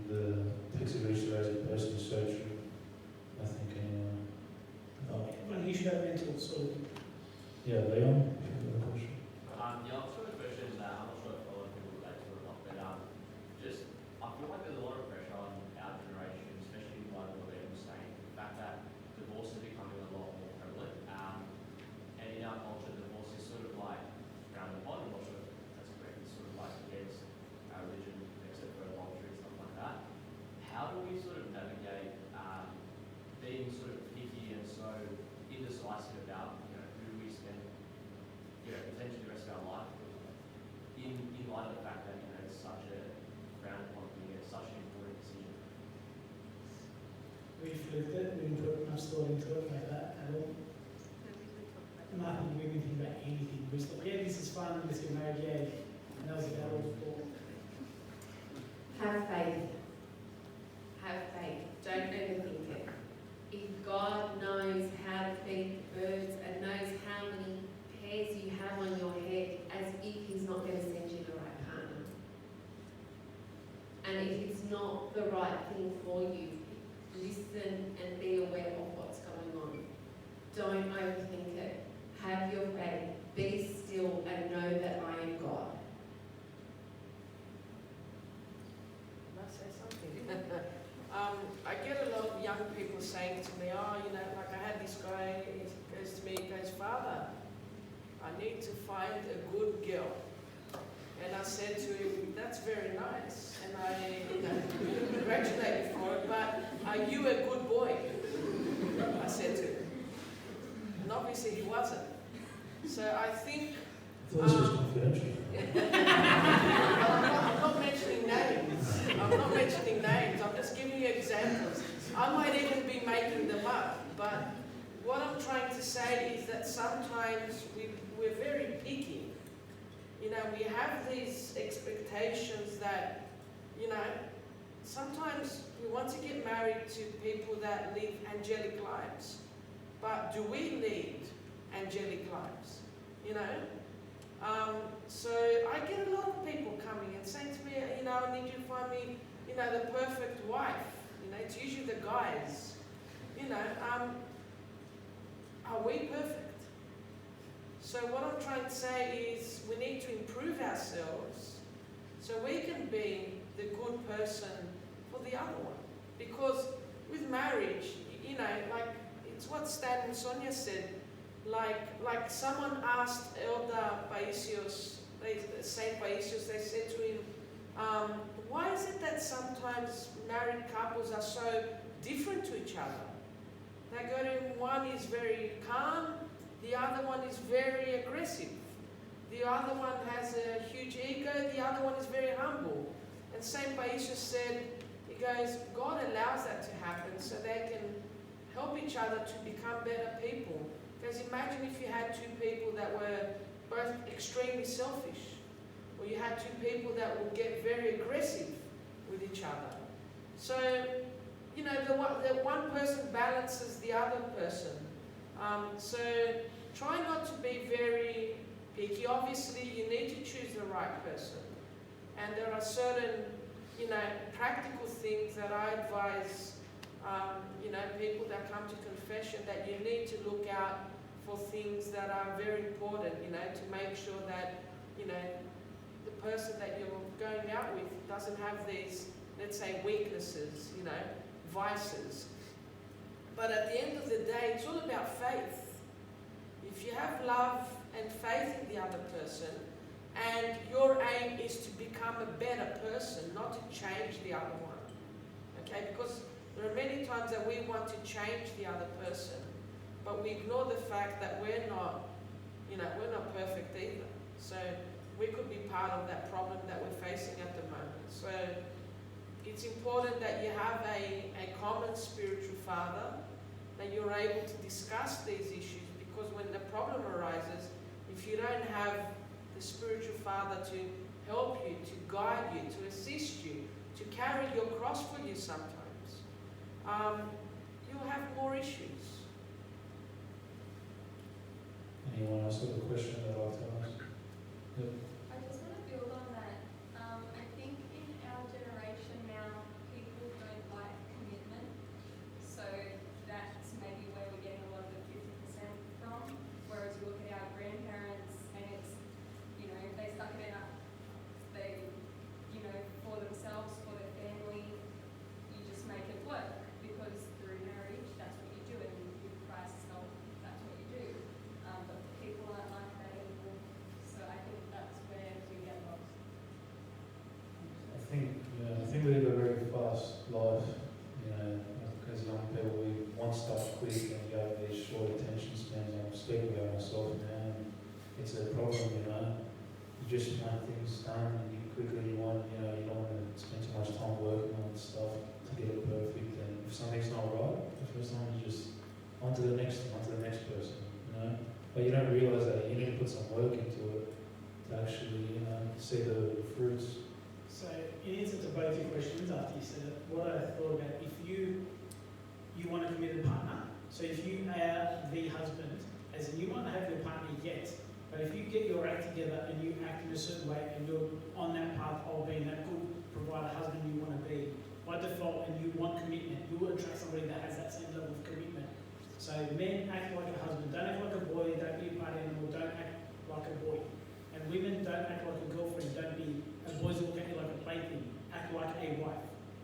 takes a village to raise a person is so true. I think anyway. Everyone here should have mentors. So. Yeah, Leon, if you have a question. I've got a question that I'm not sure if a lot of people relate to it or not, but I feel like there's a lot of pressure on our generation, especially like what they were saying, the fact that divorce is becoming a lot more prevalent. And in our culture, divorce is sort of like frowned upon. I'm not sure if that's correct. It's sort of like against our religion, except for adultery and stuff like that. How do we sort of navigate being sort of picky and so indecisive about who we spend potentially the rest of our life with, in light of the fact that it's such a frowned upon thing, it's such an important decision? We've lived it, we didn't put much thought into it like that at all. Nothing, we didn't think about anything. We just thought, this is fun, let's get married, and that was about all before. Have faith. Have faith. Don't overthink it. If God knows how to feed the birds and knows how many hairs you have on your head, as if He's not going to send you the right partner. And if it's not the right thing for you, listen and be aware of what's going on. Don't overthink it. Have your faith. Be still and know that I am God. Can I say something? I get a lot of young people saying to me, I had this guy, he goes to me, he goes, Father, I need to find a good girl. And I said to him, that's very nice, and I congratulate you for it, but are you a good boy? I said to him. And obviously he wasn't. So I think... I thought this was confidential. I'm not mentioning names. I'm just giving you examples. I might even be making them up, but what I'm trying to say is that sometimes we're very picky. You know, we have these expectations that, you know, sometimes we want to get married to people that live angelic lives. But do we lead angelic lives? You know? So I get a lot of people coming and saying to me, you know, I need you to find me, you know, the perfect wife. You know, it's usually the guys. You know, are we perfect? So what I'm trying to say is we need to improve ourselves so we can be the good person for the other one. Because with marriage, you know, like it's what Stan and Sonia said, like someone asked Elder Paisios, Saint Paisios, they said to him, why is it that sometimes married couples are so different to each other? They go to him, one is very calm, the other one is very aggressive. The other one has a huge ego, the other one is very humble. And Saint Paisios said, he goes, God allows that to happen so they can help each other to become better people. Because imagine if you had two people that were both extremely selfish, or you had two people that would get very aggressive with each other. So, you know, the one person balances the other person. So try not to be very picky. Obviously, you need to choose the right person. And there are certain, you know, practical things that I advise, you know, people that come to confession, that you need to look out for things that are very important, you know, to make sure that, you know, the person that you're going out with doesn't have these, let's say, weaknesses, you know, vices. But at the end of the day, it's all about faith. If you have love and faith in the other person, and your aim is to become a better person, not to change the other one. Okay? Because there are many times that we want to change the other person, but we ignore the fact that we're not, you know, we're not perfect either. So we could be part of that problem that we're facing at the moment. So it's important that you have a common spiritual father, that you're able to discuss these issues, because when the problem arises, if you don't have the spiritual father to help you, to guide you, to assist you, to carry your cross for you sometimes, you'll have more issues. Anyone else have a question they'd like to ask? Yep. I just want to build on that. I think in our generation now, people don't like commitment. So that's maybe where we're getting a lot of the 50% from. Whereas you look at our grandparents and it's, you know, they stuck it out. They, you know, for themselves, for their family, you just make it work. Because through marriage, that's what you do. And with Christ's help, that's what you do. But people aren't like that anymore. So I think that's where we get lost. I think we live a very fast life, you know, because young people, we want stuff quick and we have these short attention spans. I'm speaking about myself now, and it's a problem, you know. You just want things done and you quickly want, you know, you don't want to spend too much time working on stuff to get it perfect. And if something's not right, the first time you just on to the next person, you know. But you don't realise that you need to put some work into it to actually, you know, see the fruits. So in answer to both your questions after you said it, what I thought about, if you want a committed partner, so if you are the husband, as in you might not have your partner yet, but if you get your act together and you act in a certain way and you're on that path of being that good provider husband you want to be, by default, and you want commitment, you will attract somebody that has that same level of commitment. So men act like a husband, don't act like a boy, don't be a party animal, don't act like a boy. And women don't act like a girlfriend, don't be, and boys will look at you like a plaything, act like a wife.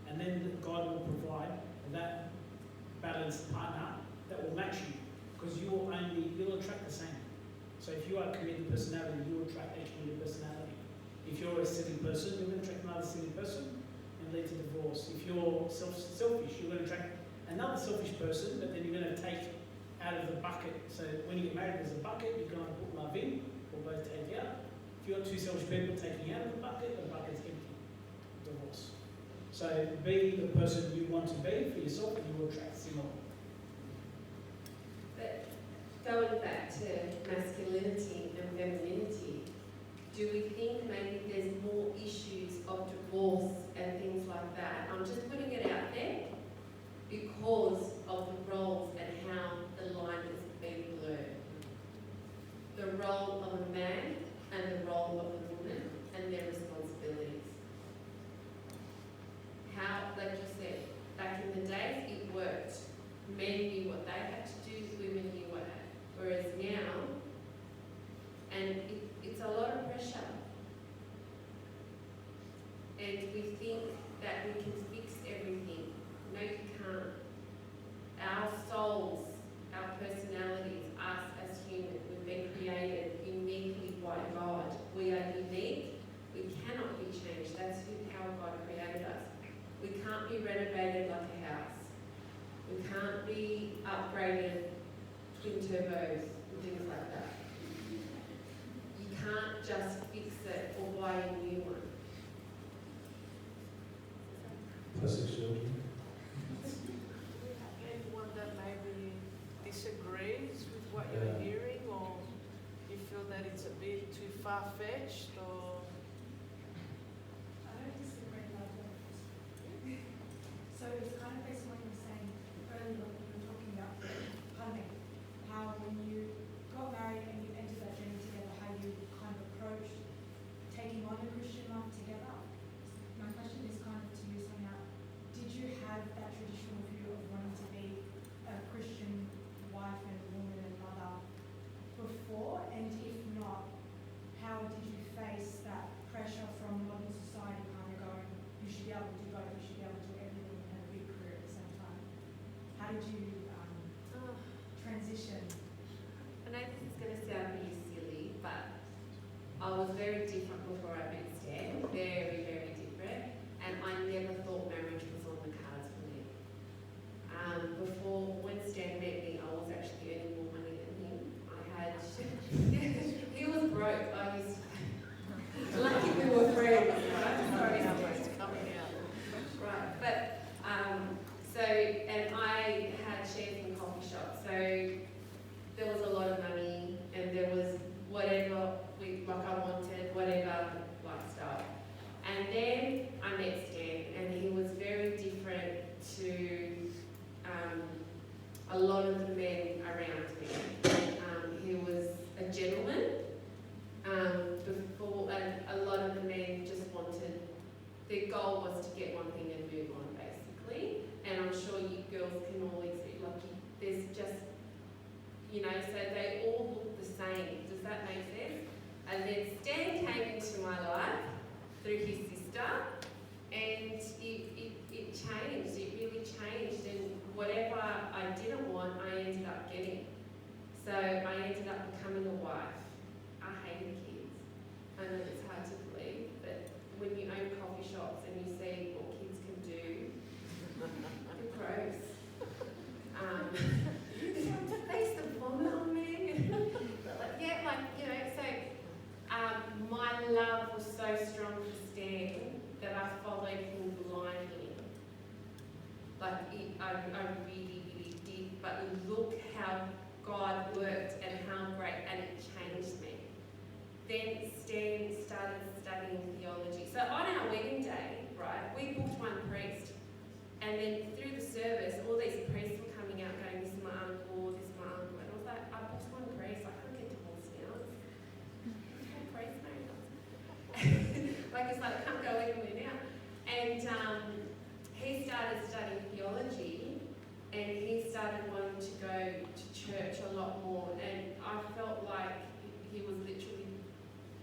And then God will provide that balanced partner that will match you, because you'll attract the same. So if you are a committed personality, you will attract a committed personality. If you're a silly person, you're going to attract another silly person and lead to divorce. If you're selfish, you're going to attract another selfish person, but then you're going to take out of the bucket. So when you get married, there's a bucket, you're going to put love in, or both take out. If you've got two selfish people taking out of the bucket's empty. Divorce. So be the person you want to be for yourself, and you will attract similar. But going back to masculinity and femininity, do we think maybe there's more issues of divorce and things like that? I'm just putting it out there because of the roles and how the line has been blurred. The role of a man and the role of a woman and their responsibilities. How, like you said, back in the days it worked. Men knew what they had to do, women knew what they had. Whereas now, and it's a lot of pressure. And we think that we can fix everything. No, you can't. Our souls, our personalities, us as humans, we've been created uniquely by God. We are unique. We cannot be changed. That's how God created us. We can't be renovated like a house. We can't be upgraded twin turbos and things like that. You can't just fix it or buy a new one. Plastic children. Anyone that maybe disagrees with what you're hearing, or you feel that it's a bit too far-fetched, or I don't disagree about that. So it's kind of based on what you were saying earlier when you were talking about, pardon me, how when you got married and you entered that journey together, how you kind of approached taking on a Christian life together. My question is kind of to you, Sonia, did you have that traditional view of wanting to be a Christian wife and woman and mother before? And if not, how did you face that pressure from modern society kind of going, you should be able to do both, you should be able to do everything and have a big career at the same time? How did you transition? I know this is going to sound really silly, but I was very different before I met Stan. Very, very different. And I never thought marriage was on the cards for me. Before, when Stan met me, I was actually earning more money than him. I had, he was broke. I used to, lucky we were friends. Sorry, it's coming out. right. But, so, and I had shares in coffee shops. So there was a lot of money and there was whatever I wanted, whatever lifestyle. And then I met Stan, and he was very different to a lot of the men around me. He was a gentleman. Before, and a lot of the men just wanted, their goal was to get one thing and move on, basically. And I'm sure you girls can all see, like, there's just, you know, so they all look the same. Does that make sense? And then Stan came into my life through his sister, and it changed. It really changed, and whatever I didn't want, I ended up getting. So I ended up becoming a wife. I hated kids. I know it's hard to believe, but when you own coffee shops and you see what kids can do, they're gross. They used to vomit on me. But yeah, like, you know, so my love was so strong for Stan that I followed him blindly. Like, I really, really did. But look how God worked and how great, and it changed me. Then Stan started studying theology. So on our wedding day, right, we booked one priest. And then through the service, all these priests were coming out going, this is my uncle, this is my uncle. And I was like, I booked one priest, I can't get divorced now. It's priest now. Like, it's like, I can't go anywhere now. And he started studying theology, and he started wanting to go to church a lot more. And I felt like he was literally,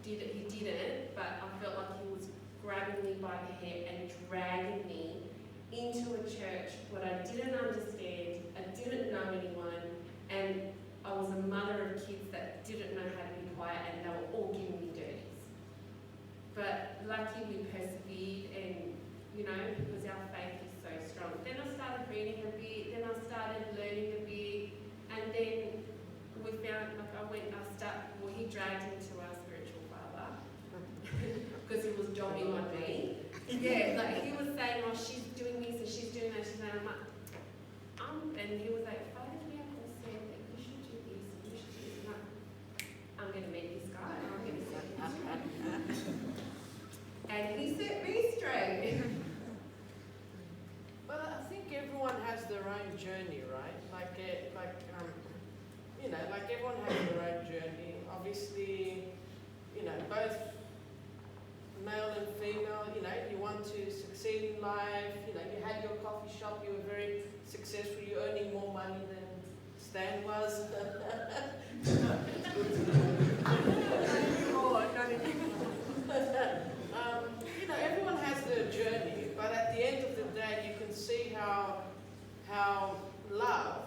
he didn't, but I felt like he was grabbing me by the hair and dragging me into a church what I didn't understand, I didn't know anyone, and I was a mother of kids that didn't know how to be quiet, and they were all giving me dirties. But lucky we persevered, and you know, because our faith is so strong. Then I started reading a bit, then I started learning a bit, and then we found, he dragged him to our spiritual father because he was dogging on me. Yeah, like he was saying, oh, she's doing this and she's doing that, she's doing that. I'm like, and he was like, Father, we have all said that you should do this, you everyone has their own journey. Obviously, you know, both male and female, you know, you want to succeed in life, you know, you had your coffee shop, you were very successful, you're earning more money than Stan was. You know, everyone has their journey, but at the end of the day, you can see how love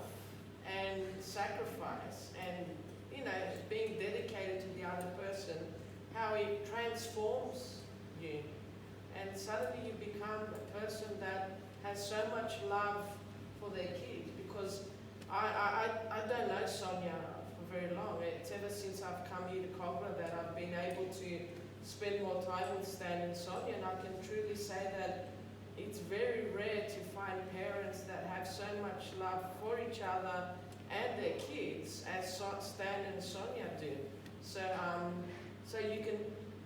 and sacrifice and, you know, being dedicated to the other person, how it transforms you. And suddenly you become a person that has so much love for their kids. Because I don't know Sonia for very long. It's ever since I've come here to Cogra that I've been able to spend more time with Stan and Sonia, and I can truly say that it's very rare to find parents that have so much love for each other and their kids as Stan and Sonia do. So, so you can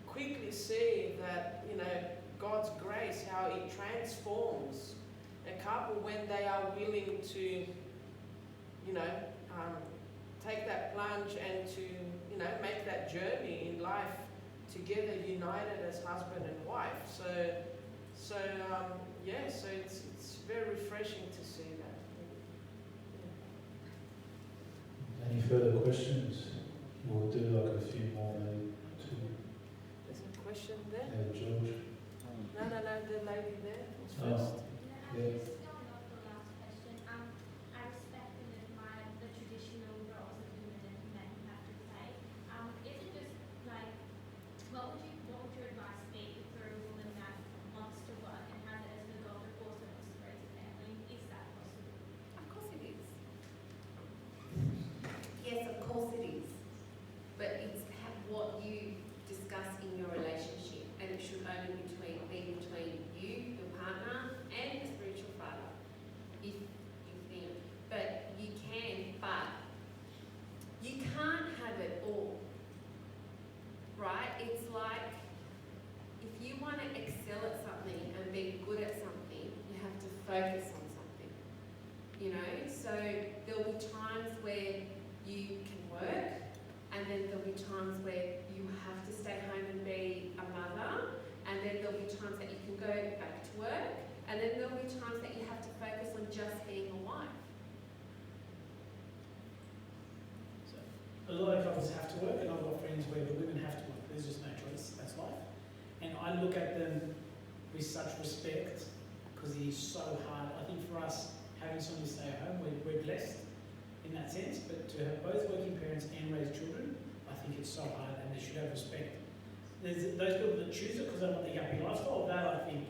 quickly see that, you know, God's grace, how it transforms a couple when they are willing to, you know, take that plunge and to, you know, make that journey in life together, united as husband and wife. So yeah, so it's very refreshing to see that. Yeah. Any further questions? We'll do like a few more, maybe two. There's a question there? Yeah, George. No, the lady there was Oh. first. Yeah. Just going off the last question, I respect and admire the traditional roles of women and men have to play. Is it just like, what would your advice be for a woman that wants to work and has it as the goal but also wants to raise a family? Is that possible? Of course it is. Yes, of course it is. But it's what you discuss in your relationship, and it should only be between you, your partner, and your spiritual father, if you think. But you can, but you can't have it all, right? It's like if you want to excel at something and be good at something, you have to focus on something, you know? So there'll be times where you can work, and then there'll be times where you have to stay home and be a mother, and then there'll be times that you can go back to work, and then there'll be times that you have to focus on just being a wife. So, a lot of couples have to work, and I've got friends where the women have to work. There's just no choice. That's life. And I look at them with such respect because it is so hard. I think for us, having someone stay at home, we're blessed in that sense. But to have both working parents and raise children, I think it's so hard, and they should have respect. There's those people that choose it because they want the yuppie lifestyle. That I think